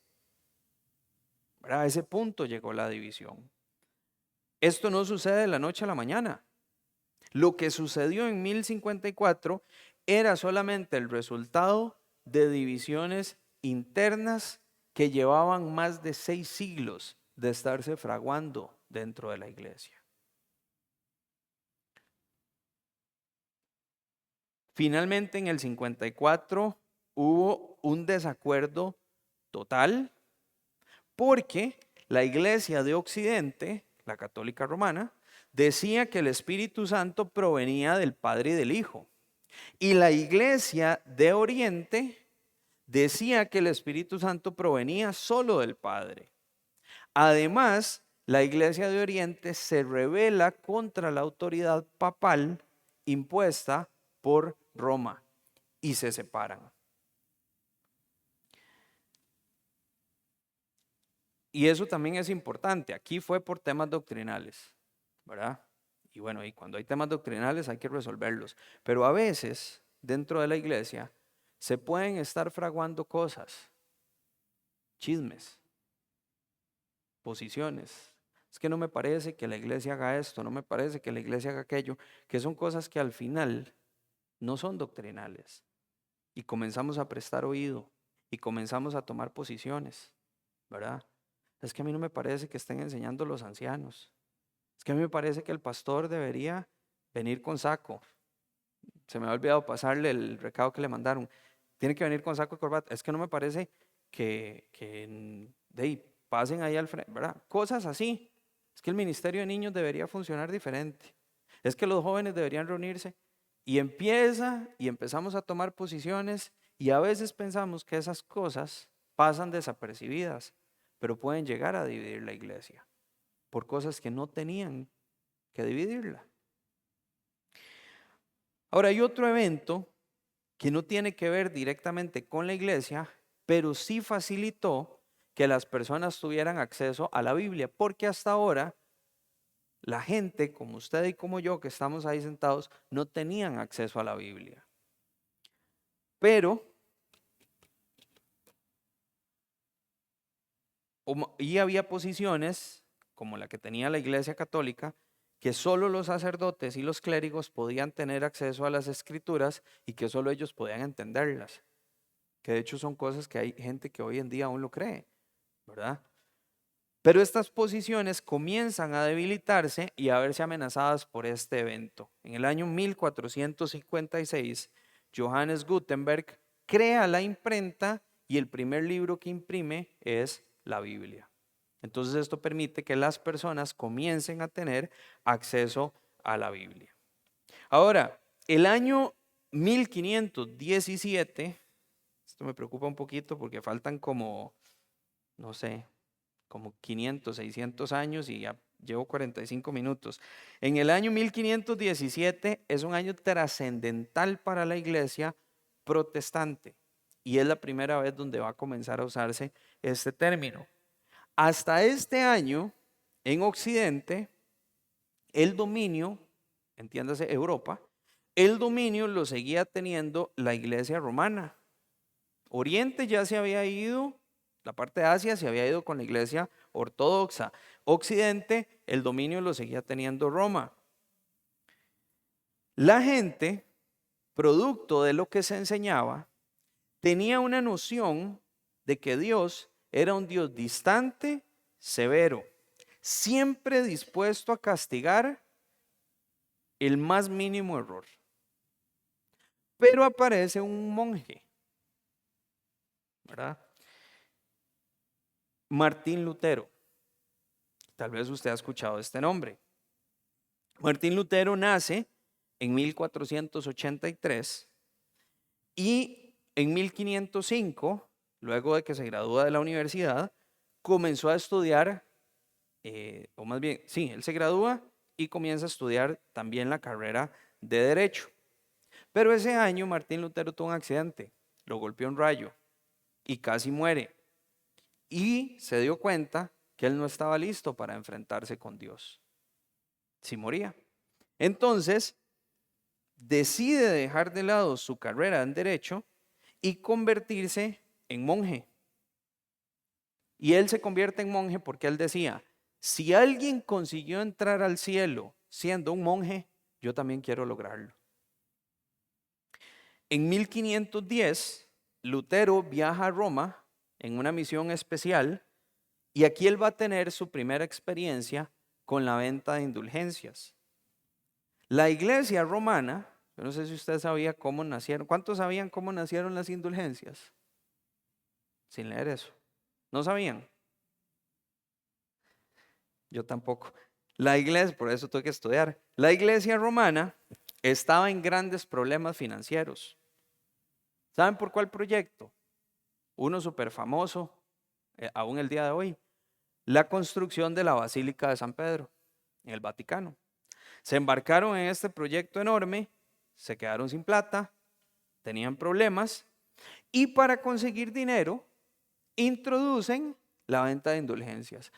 A ese punto llegó la división. Esto no sucede de la noche a la mañana. Lo que sucedió en 1054 era solamente el resultado de divisiones internas que llevaban más de 6 siglos de estarse fraguando dentro de la iglesia. Finalmente en el 54 hubo un desacuerdo total porque la iglesia de Occidente, la católica romana, decía que el Espíritu Santo provenía del Padre y del Hijo. Y la iglesia de Oriente decía que el Espíritu Santo provenía solo del Padre. Además, la iglesia de Oriente se rebela contra la autoridad papal impuesta por Roma y se separan. Y eso también es importante. Aquí fue por temas doctrinales, ¿verdad? Y bueno, y cuando hay temas doctrinales hay que resolverlos. Pero a veces, dentro de la iglesia, se pueden estar fraguando cosas, chismes, posiciones. Es que no me parece que la iglesia haga esto, no me parece que la iglesia haga aquello, que son cosas que al final no son doctrinales. Y comenzamos a prestar oído y comenzamos a tomar posiciones, ¿verdad? Es que a mí no me parece que estén enseñando los ancianos. Es que a mí me parece que el pastor debería venir con saco. Se me ha olvidado pasarle el recado que le mandaron. Tiene que venir con saco y corbata. Es que no me parece que pasen ahí al frente, ¿verdad? Cosas así. Es que el ministerio de niños debería funcionar diferente. Es que los jóvenes deberían reunirse. Y empezamos a tomar posiciones y a veces pensamos que esas cosas pasan desapercibidas, pero pueden llegar a dividir la iglesia por cosas que no tenían que dividirla. Ahora hay otro evento que no tiene que ver directamente con la iglesia, pero sí facilitó que las personas tuvieran acceso a la Biblia, porque hasta ahora la gente, como usted y como yo, que estamos ahí sentados, no tenían acceso a la Biblia. Pero, y había posiciones, como la que tenía la Iglesia Católica, que solo los sacerdotes y los clérigos podían tener acceso a las escrituras y que solo ellos podían entenderlas. Que de hecho son cosas que hay gente que hoy en día aún lo cree, ¿verdad? Pero estas posiciones comienzan a debilitarse y a verse amenazadas por este evento. En el año 1456, Johannes Gutenberg crea la imprenta y el primer libro que imprime es la Biblia. Entonces esto permite que las personas comiencen a tener acceso a la Biblia. Ahora, el año 1517, esto me preocupa un poquito porque faltan como, no sé, como 500, 600 años y ya llevo 45 minutos. En el año 1517 es un año trascendental para la iglesia protestante y es la primera vez donde va a comenzar a usarse este término. Hasta este año, en Occidente, el dominio, entiéndase Europa, el dominio lo seguía teniendo la iglesia romana. Oriente ya se había ido, la parte de Asia se había ido con la iglesia ortodoxa. Occidente, el dominio lo seguía teniendo Roma. La gente, producto de lo que se enseñaba, tenía una noción de que Dios era un Dios distante, severo, siempre dispuesto a castigar el más mínimo error. Pero aparece un monje, ¿verdad? Martín Lutero. Tal vez usted ha escuchado este nombre. Martín Lutero nace en 1483 y en 1505, luego de que se gradúa de la universidad, comenzó a estudiar, o más bien, sí, él se gradúa y comienza a estudiar también la carrera de Derecho. Pero ese año Martín Lutero tuvo un accidente, lo golpeó un rayo y casi muere. Y se dio cuenta que él no estaba listo para enfrentarse con Dios. Si moría. Entonces, decide dejar de lado su carrera en Derecho y convertirse en monje. Y él se convierte en monje porque él decía, si alguien consiguió entrar al cielo siendo un monje, yo también quiero lograrlo. En 1510, Lutero viaja a Roma en una misión especial y aquí él va a tener su primera experiencia con la venta de indulgencias. La iglesia romana, yo no sé si usted sabía cómo nacieron. ¿Cuántos sabían cómo nacieron las indulgencias? Sin leer eso. ¿No sabían? Yo tampoco. La iglesia, por eso tuve que estudiar. La iglesia romana estaba en grandes problemas financieros. ¿Saben por cuál proyecto? Uno súper famoso, aún el día de hoy. La construcción de la Basílica de San Pedro, en el Vaticano. Se embarcaron en este proyecto enorme, se quedaron sin plata, tenían problemas y para conseguir dinero introducen la venta de indulgencias.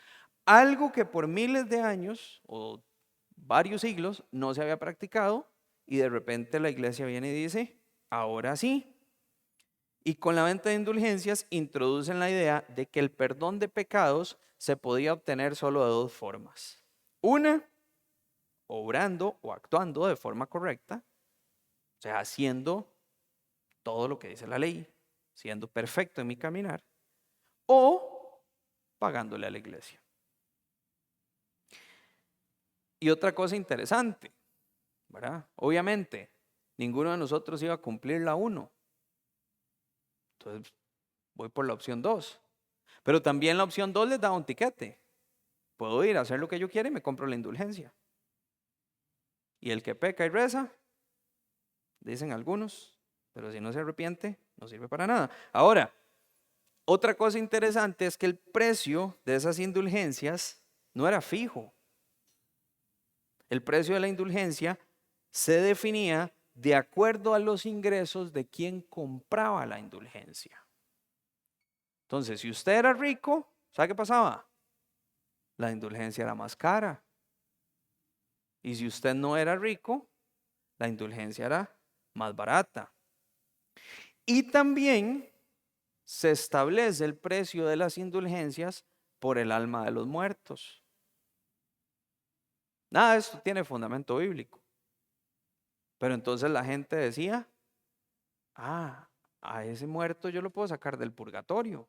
Algo que por miles de años o varios siglos no se había practicado y de repente la iglesia viene y dice, ahora sí. Y con la venta de indulgencias introducen la idea de que el perdón de pecados se podía obtener solo de dos formas. Una, obrando o actuando de forma correcta, o sea, haciendo todo lo que dice la ley, siendo perfecto en mi caminar, o pagándole a la iglesia. Y otra cosa interesante, ¿verdad? Obviamente, ninguno de nosotros iba a cumplir la 1. Entonces, voy por la opción 2. Pero también la opción 2 les da un tiquete. Puedo ir a hacer lo que yo quiera y me compro la indulgencia. Y el que peca y reza, dicen algunos, pero si no se arrepiente, no sirve para nada. Ahora, Otra cosa interesante es que el precio de esas indulgencias no era fijo. El precio de la indulgencia se definía de acuerdo a los ingresos de quien compraba la indulgencia. Entonces, si usted era rico, ¿sabe qué pasaba? La indulgencia era más cara. Y si usted no era rico, la indulgencia era más barata. Y también se establece el precio de las indulgencias por el alma de los muertos. Nada de esto tiene fundamento bíblico. Pero entonces la gente decía, a ese muerto yo lo puedo sacar del purgatorio.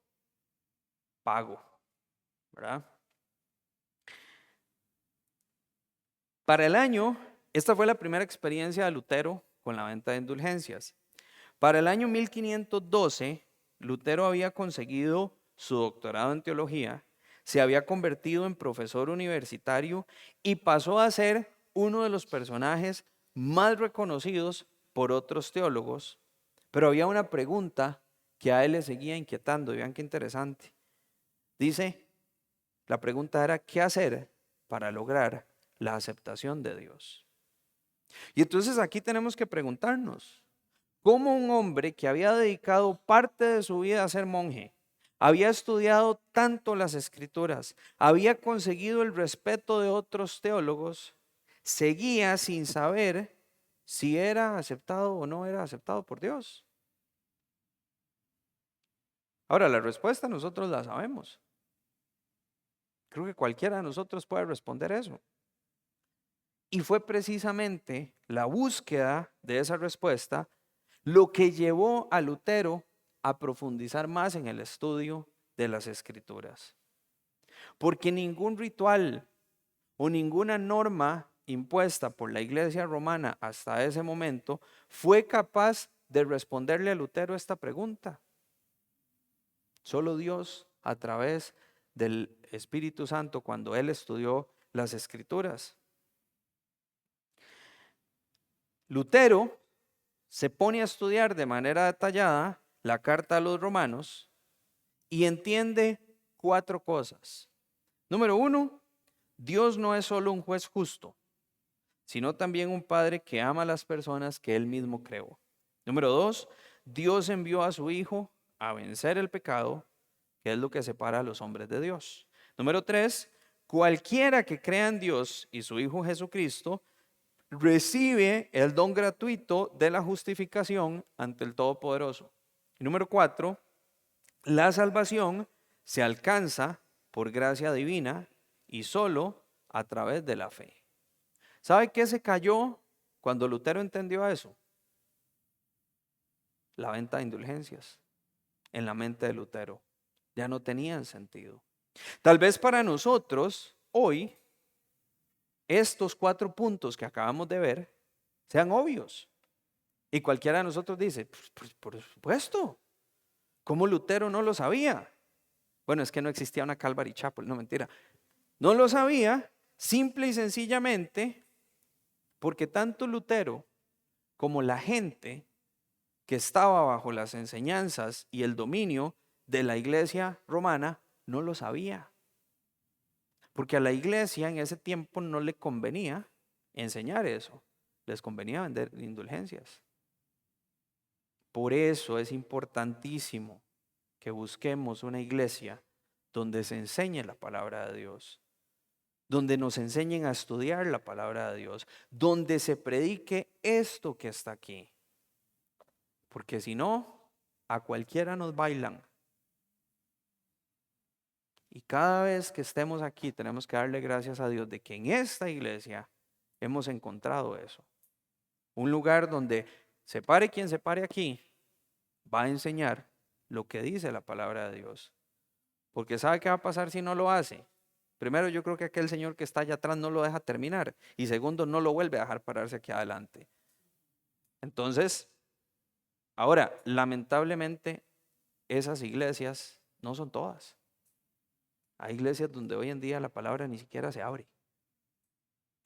Pago, ¿verdad? Para el año, esta fue la primera experiencia de Lutero con la venta de indulgencias. Para el año 1512, Lutero había conseguido su doctorado en teología, se había convertido en profesor universitario y pasó a ser uno de los personajes más reconocidos por otros teólogos. Pero había una pregunta que a él le seguía inquietando, y vean qué interesante. Dice, la pregunta era, ¿qué hacer para lograr la aceptación de Dios? Y entonces aquí tenemos que preguntarnos, ¿cómo un hombre que había dedicado parte de su vida a ser monje, había estudiado tanto las escrituras, había conseguido el respeto de otros teólogos, seguía sin saber si era aceptado o no era aceptado por Dios? Ahora, la respuesta nosotros la sabemos. Creo que cualquiera de nosotros puede responder eso. Y fue precisamente la búsqueda de esa respuesta lo que llevó a Lutero a profundizar más en el estudio de las escrituras. Porque ningún ritual o ninguna norma impuesta por la iglesia romana hasta ese momento fue capaz de responderle a Lutero esta pregunta. Solo Dios, a través del Espíritu Santo, cuando él estudió las escrituras. Lutero se pone a estudiar de manera detallada la carta a los romanos y entiende 4 cosas. Número 1, Dios no es solo un juez justo, sino también un padre que ama a las personas que él mismo creó. Número 2, Dios envió a su Hijo a vencer el pecado, que es lo que separa a los hombres de Dios. Número 3, cualquiera que crea en Dios y su Hijo Jesucristo recibe el don gratuito de la justificación ante el Todopoderoso. Y número 4, la salvación se alcanza por gracia divina y solo a través de la fe. ¿Sabe qué se cayó cuando Lutero entendió eso? La venta de indulgencias en la mente de Lutero. Ya no tenían sentido. Tal vez para nosotros hoy estos 4 puntos que acabamos de ver sean obvios. Y cualquiera de nosotros dice, por supuesto, ¿cómo Lutero no lo sabía? Bueno, es que no existía una Calvary Chapel, no, mentira. No lo sabía simple y sencillamente porque tanto Lutero como la gente que estaba bajo las enseñanzas y el dominio de la iglesia romana no lo sabía. Porque a la iglesia en ese tiempo no le convenía enseñar eso, les convenía vender indulgencias. Por eso es importantísimo que busquemos una iglesia donde se enseñe la palabra de Dios, donde nos enseñen a estudiar la palabra de Dios, donde se predique esto que está aquí. Porque si no, a cualquiera nos bailan. Y cada vez que estemos aquí tenemos que darle gracias a Dios de que en esta iglesia hemos encontrado eso. Un lugar donde se pare quien se pare aquí, va a enseñar lo que dice la palabra de Dios. Porque ¿sabe qué va a pasar si no lo hace? Primero, yo creo que aquel señor que está allá atrás no lo deja terminar. Y segundo, no lo vuelve a dejar pararse aquí adelante. Entonces, ahora, lamentablemente, esas iglesias no son todas. Hay iglesias donde hoy en día la palabra ni siquiera se abre.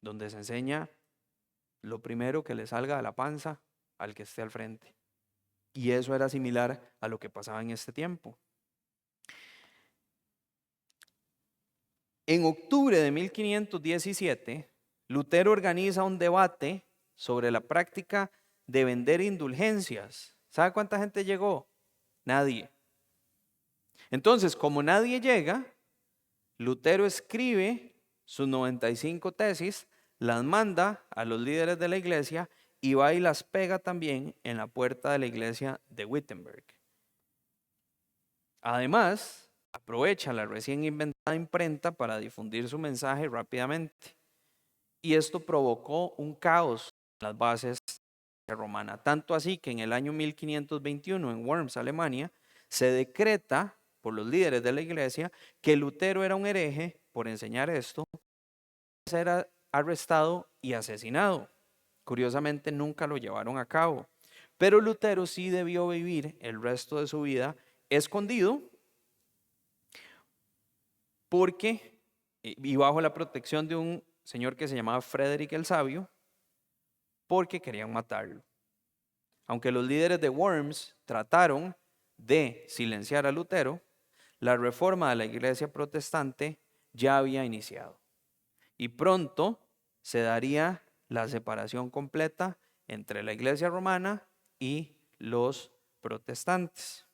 Donde se enseña lo primero que le salga de la panza al que esté al frente. Y eso era similar a lo que pasaba en este tiempo. En octubre de 1517, Lutero organiza un debate sobre la práctica de vender indulgencias. ¿Sabe cuánta gente llegó? Nadie. Entonces, como nadie llega, Lutero escribe sus 95 tesis, las manda a los líderes de la iglesia y va y las pega también en la puerta de la iglesia de Wittenberg. Además, aprovecha la recién inventada imprenta para difundir su mensaje rápidamente. Y esto provocó un caos en las bases de la romana. Tanto así que en el año 1521 en Worms, Alemania, se decreta por los líderes de la iglesia que Lutero era un hereje por enseñar esto, era arrestado y asesinado. Curiosamente nunca lo llevaron a cabo, pero Lutero sí debió vivir el resto de su vida escondido porque y bajo la protección de un señor que se llamaba Frederick el Sabio, porque querían matarlo. Aunque los líderes de Worms trataron de silenciar a Lutero, la reforma de la iglesia protestante ya había iniciado. Y pronto se daría la separación completa entre la iglesia romana y los protestantes.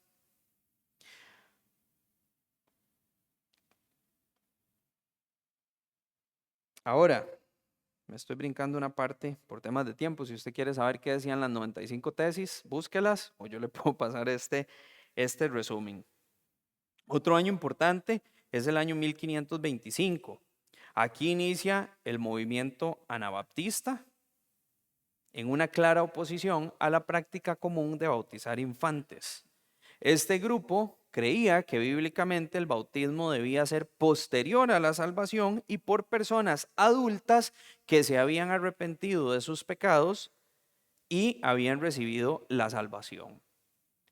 Ahora, me estoy brincando una parte por temas de tiempo. Si usted quiere saber qué decían las 95 tesis, búsquelas o yo le puedo pasar este resumen. Otro año importante es el año 1525. Aquí inicia el movimiento anabaptista en una clara oposición a la práctica común de bautizar infantes. Este grupo creía que bíblicamente el bautismo debía ser posterior a la salvación y por personas adultas que se habían arrepentido de sus pecados y habían recibido la salvación.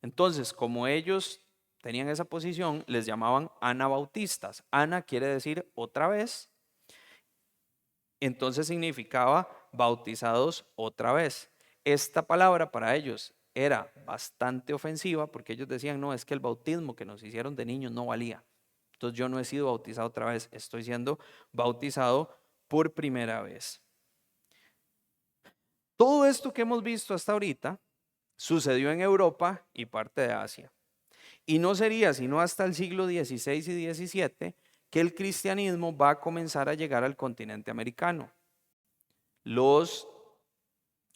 Entonces, como ellos tenían esa posición, les llamaban anabautistas. Ana quiere decir otra vez. Entonces significaba bautizados otra vez. Esta palabra para ellos era bastante ofensiva porque ellos decían, no, es que el bautismo que nos hicieron de niños no valía. Entonces yo no he sido bautizado otra vez, estoy siendo bautizado por primera vez. Todo esto que hemos visto hasta ahorita sucedió en Europa y parte de Asia. Y no sería sino hasta el siglo XVI y XVII que el cristianismo va a comenzar a llegar al continente americano. Los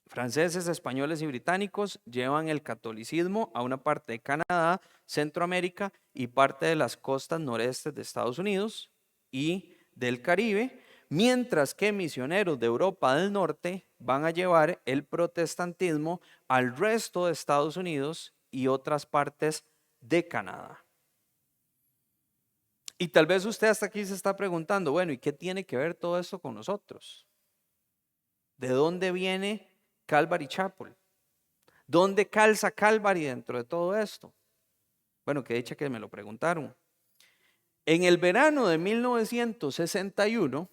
franceses, españoles y británicos llevan el catolicismo a una parte de Canadá, Centroamérica y parte de las costas noreste de Estados Unidos y del Caribe, mientras que misioneros de Europa del Norte van a llevar el protestantismo al resto de Estados Unidos y otras partes de Canadá. Y tal vez usted hasta aquí se está preguntando, bueno, ¿y qué tiene que ver todo esto con nosotros? ¿De dónde viene Calvary Chapel? ¿Dónde calza Calvary dentro de todo esto? Bueno, que dicha que me lo preguntaron. En el verano de 1961,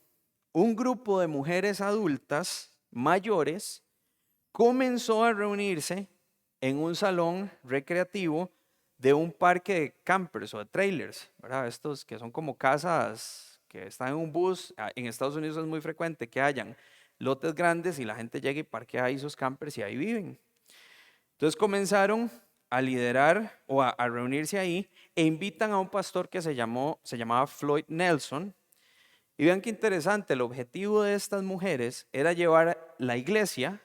un grupo de mujeres adultas mayores comenzó a reunirse en un salón recreativo de un parque de campers o de trailers, ¿verdad? Estos que son como casas que están en un bus. En Estados Unidos es muy frecuente que hayan lotes grandes y la gente llega y parquea ahí sus campers y ahí viven. Entonces comenzaron a liderar o a reunirse ahí e invitan a un pastor que se llamaba Floyd Nelson. Y vean qué interesante, el objetivo de estas mujeres era llevar la iglesia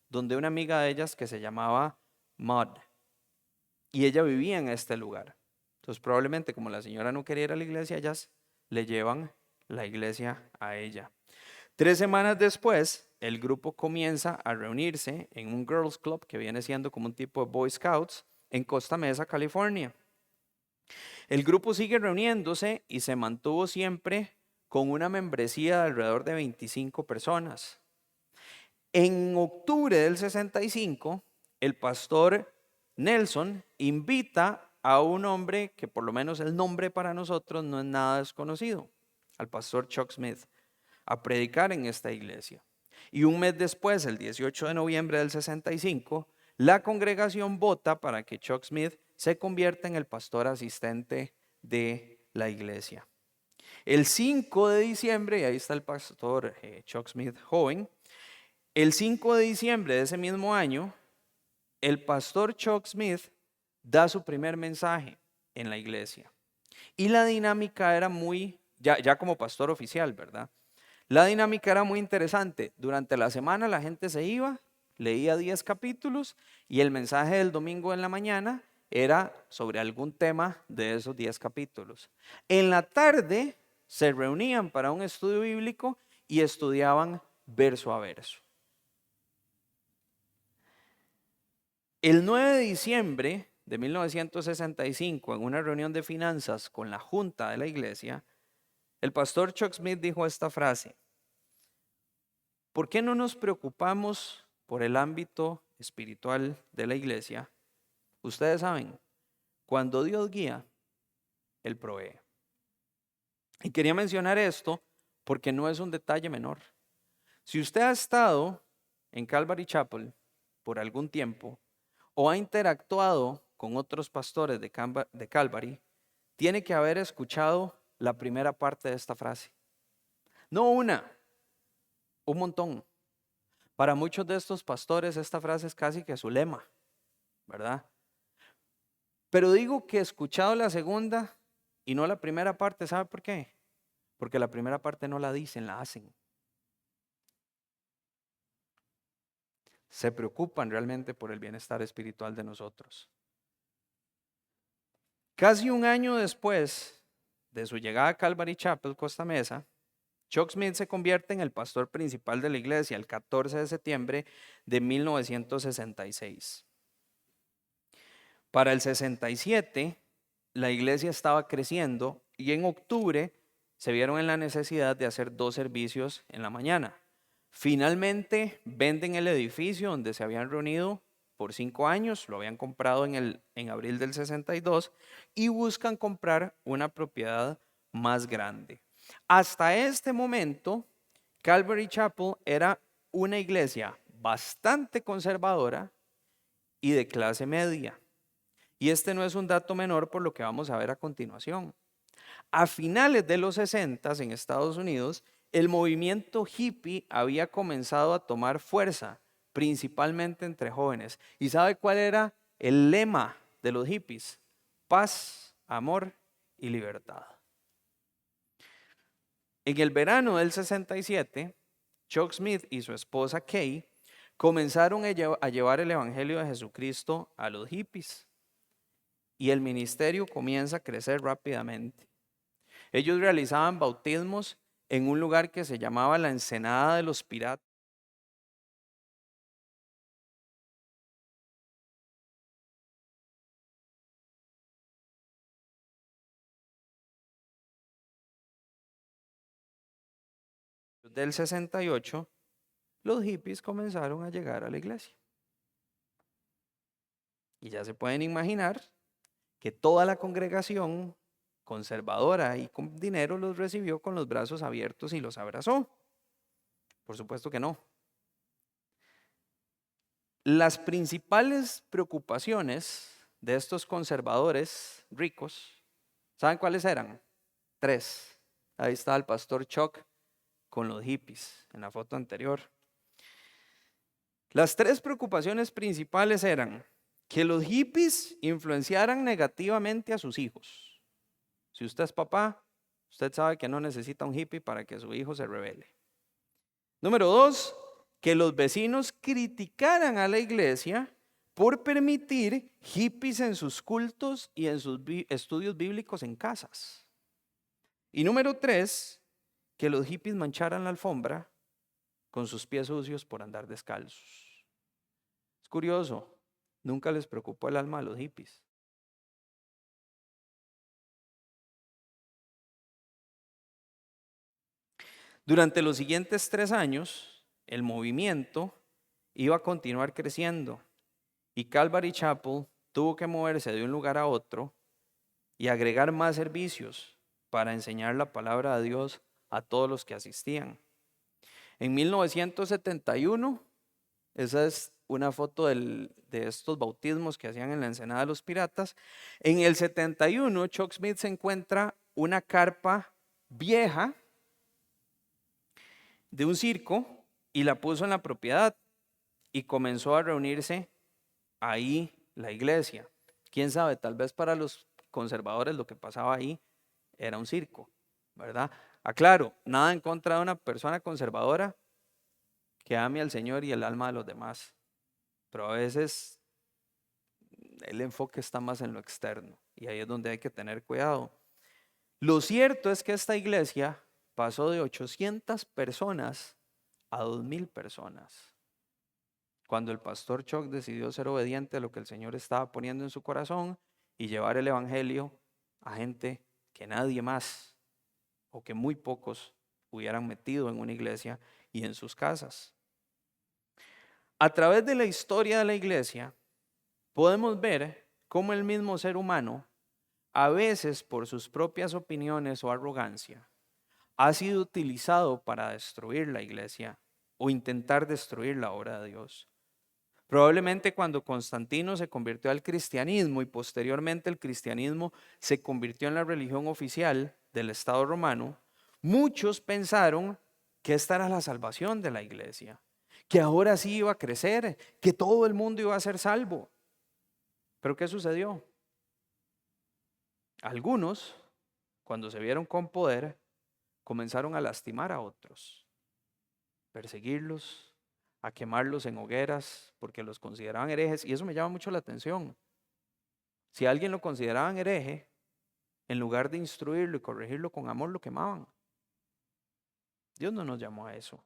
donde una amiga de ellas que se llamaba Maud. Y ella vivía en este lugar. Entonces probablemente como la señora no quería ir a la iglesia, ellas le llevan la iglesia a ella. 3 semanas después, el grupo comienza a reunirse en un Girls Club que viene siendo como un tipo de Boy Scouts en Costa Mesa, California. El grupo sigue reuniéndose y se mantuvo siempre con una membresía de alrededor de 25 personas. En octubre del 65, el pastor Nelson invita a un hombre que por lo menos el nombre para nosotros no es nada desconocido, al pastor Chuck Smith, a predicar en esta iglesia. Y un mes después, el 18 de noviembre del 65, la congregación vota para que Chuck Smith se convierta en el pastor asistente de la iglesia. El 5 de diciembre, y ahí está el pastor Chuck Smith joven, el 5 de diciembre de ese mismo año, el pastor Chuck Smith da su primer mensaje en la iglesia. Y la dinámica era muy, ya como pastor oficial, ¿verdad? La dinámica era muy interesante. Durante la semana la gente se iba, leía 10 capítulos y el mensaje del domingo en la mañana era sobre algún tema de esos 10 capítulos. En la tarde se reunían para un estudio bíblico y estudiaban verso a verso. El 9 de diciembre de 1965, en una reunión de finanzas con la junta de la iglesia, el pastor Chuck Smith dijo esta frase: ¿por qué no nos preocupamos por el ámbito espiritual de la iglesia? Ustedes saben, cuando Dios guía, Él provee. Y quería mencionar esto porque no es un detalle menor. Si usted ha estado en Calvary Chapel por algún tiempo o ha interactuado con otros pastores de Calvary, tiene que haber escuchado la primera parte de esta frase. No una, un montón. Para muchos de estos pastores esta frase es casi que su lema, ¿verdad? Pero digo que he escuchado la segunda y no la primera parte. ¿Sabe por qué? Porque la primera parte no la dicen, la hacen. Se preocupan realmente por el bienestar espiritual de nosotros. Casi un año después de su llegada a Calvary Chapel, Costa Mesa, Chuck Smith se convierte en el pastor principal de la iglesia el 14 de septiembre de 1966. Para el 67, la iglesia estaba creciendo y en octubre se vieron en la necesidad de hacer 2 servicios en la mañana. Finalmente venden el edificio donde se habían reunido por 5 años, lo habían comprado en abril del 62 y buscan comprar una propiedad más grande. Hasta este momento, Calvary Chapel era una iglesia bastante conservadora y de clase media. Y este no es un dato menor por lo que vamos a ver a continuación. A finales de los 60 en Estados Unidos, el movimiento hippie había comenzado a tomar fuerza, principalmente entre jóvenes. ¿Y sabe cuál era el lema de los hippies? Paz, amor y libertad. En el verano del 67, Chuck Smith y su esposa Kay comenzaron a llevar el evangelio de Jesucristo a los hippies. Y el ministerio comienza a crecer rápidamente. Ellos realizaban bautismos en un lugar que se llamaba la Ensenada de los Piratas. Del 68, los hippies comenzaron a llegar a la iglesia. Y ya se pueden imaginar que toda la congregación conservadora y con dinero los recibió con los brazos abiertos y los abrazó. Por supuesto que no. Las principales preocupaciones de estos conservadores ricos, ¿saben cuáles eran? 3. Ahí está el pastor Chuck con los hippies en la foto anterior. Las 3 preocupaciones principales eran que los hippies influenciaran negativamente a sus hijos. Si usted es papá, usted sabe que no necesita un hippie para que su hijo se rebele. Número 2, que los vecinos criticaran a la iglesia por permitir hippies en sus cultos y en sus estudios bíblicos en casas. Y número 3, que los hippies mancharan la alfombra con sus pies sucios por andar descalzos. Es curioso, nunca les preocupó el alma a los hippies. Durante los siguientes 3 años, el movimiento iba a continuar creciendo y Calvary Chapel tuvo que moverse de un lugar a otro y agregar más servicios para enseñar la palabra de Dios a todos los que asistían. En 1971, esa es una foto de estos bautismos que hacían en la Ensenada de los Piratas. En el 71, Chuck Smith se encuentra una carpa vieja de un circo y la puso en la propiedad y comenzó a reunirse ahí la iglesia. Quién sabe, tal vez para los conservadores lo que pasaba ahí era un circo, ¿verdad? Aclaro, nada en contra de una persona conservadora que ame al Señor y el alma de los demás, pero a veces el enfoque está más en lo externo y ahí es donde hay que tener cuidado. Lo cierto es que esta iglesia pasó de 800 personas a 2000 personas. Cuando el pastor Chuck decidió ser obediente a lo que el Señor estaba poniendo en su corazón y llevar el evangelio a gente que nadie más o que muy pocos hubieran metido en una iglesia y en sus casas. A través de la historia de la iglesia podemos ver cómo el mismo ser humano, a veces por sus propias opiniones o arrogancia, ha sido utilizado para destruir la iglesia o intentar destruir la obra de Dios. Probablemente cuando Constantino se convirtió al cristianismo y posteriormente el cristianismo se convirtió en la religión oficial del Estado romano, muchos pensaron que esta era la salvación de la iglesia, que ahora sí iba a crecer, que todo el mundo iba a ser salvo. ¿Pero qué sucedió? Algunos, cuando se vieron con poder, comenzaron a lastimar a otros, perseguirlos, a quemarlos en hogueras porque los consideraban herejes, y eso me llama mucho la atención. Si alguien lo consideraban hereje, en lugar de instruirlo y corregirlo con amor, lo quemaban. Dios no nos llamó a eso,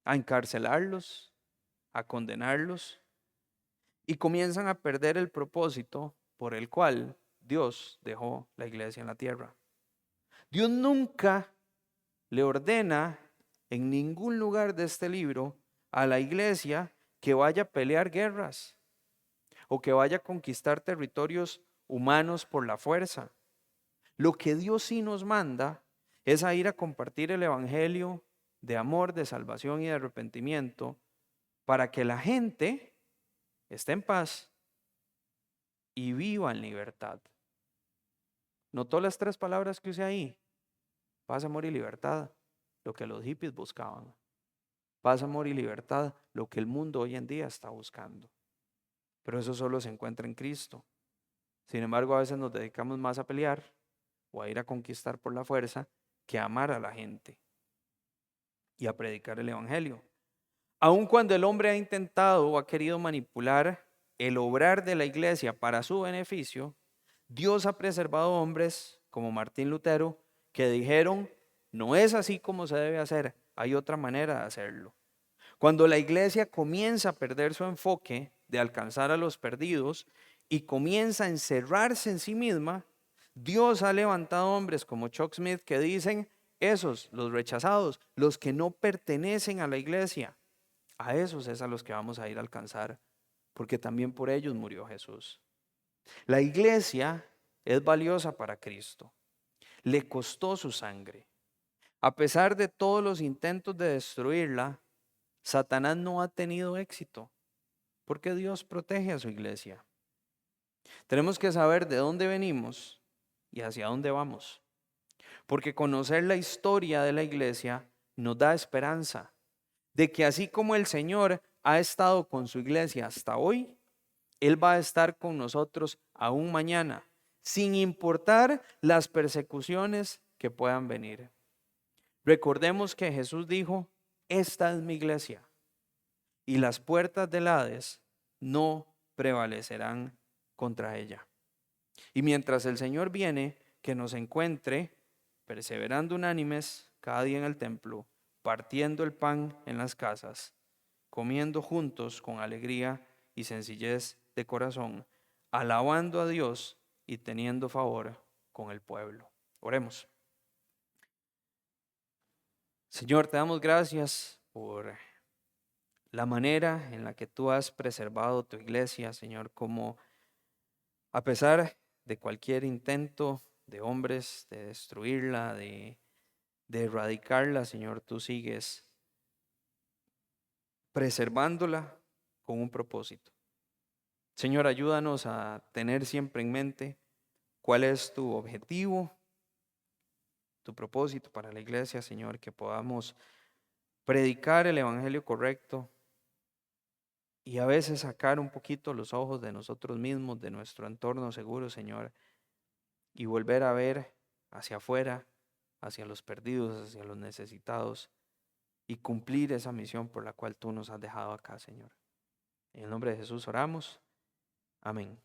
a encarcelarlos, a condenarlos, y comienzan a perder el propósito por el cual Dios dejó la iglesia en la tierra. Dios nunca le ordena en ningún lugar de este libro a la iglesia que vaya a pelear guerras o que vaya a conquistar territorios humanos por la fuerza. Lo que Dios sí nos manda es a ir a compartir el evangelio de amor, de salvación y de arrepentimiento para que la gente esté en paz y viva en libertad. ¿Notó las tres palabras que usé ahí? Paz, amor y libertad, lo que los hippies buscaban. Paz, amor y libertad, lo que el mundo hoy en día está buscando. Pero eso solo se encuentra en Cristo. Sin embargo, a veces nos dedicamos más a pelear o a ir a conquistar por la fuerza que a amar a la gente y a predicar el evangelio. Aun cuando el hombre ha intentado o ha querido manipular el obrar de la iglesia para su beneficio, Dios ha preservado hombres como Martín Lutero que dijeron, no es así como se debe hacer, hay otra manera de hacerlo. Cuando la iglesia comienza a perder su enfoque de alcanzar a los perdidos y comienza a encerrarse en sí misma, Dios ha levantado hombres como Chuck Smith que dicen, esos, los rechazados, los que no pertenecen a la iglesia, a esos es a los que vamos a ir a alcanzar, porque también por ellos murió Jesús. La iglesia es valiosa para Cristo, le costó su sangre. A pesar de todos los intentos de destruirla, Satanás no ha tenido éxito, porque Dios protege a su iglesia. Tenemos que saber de dónde venimos y hacia dónde vamos, porque conocer la historia de la iglesia nos da esperanza de que así como el Señor ha estado con su iglesia hasta hoy, Él va a estar con nosotros aún mañana, sin importar las persecuciones que puedan venir. Recordemos que Jesús dijo, esta es mi iglesia y las puertas del Hades no prevalecerán contra ella. Y mientras el Señor viene, que nos encuentre perseverando unánimes cada día en el templo, partiendo el pan en las casas, comiendo juntos con alegría y sencillez de corazón, alabando a Dios y teniendo favor con el pueblo. Oremos. Señor, te damos gracias por la manera en la que tú has preservado tu iglesia, Señor, como a pesar de cualquier intento de hombres de destruirla, de erradicarla, Señor, tú sigues preservándola con un propósito. Señor, ayúdanos a tener siempre en mente cuál es tu objetivo tu propósito para la iglesia, Señor, que podamos predicar el evangelio correcto y a veces sacar un poquito los ojos de nosotros mismos, de nuestro entorno seguro, Señor, y volver a ver hacia afuera, hacia los perdidos, hacia los necesitados, y cumplir esa misión por la cual tú nos has dejado acá, Señor. En el nombre de Jesús oramos. Amén.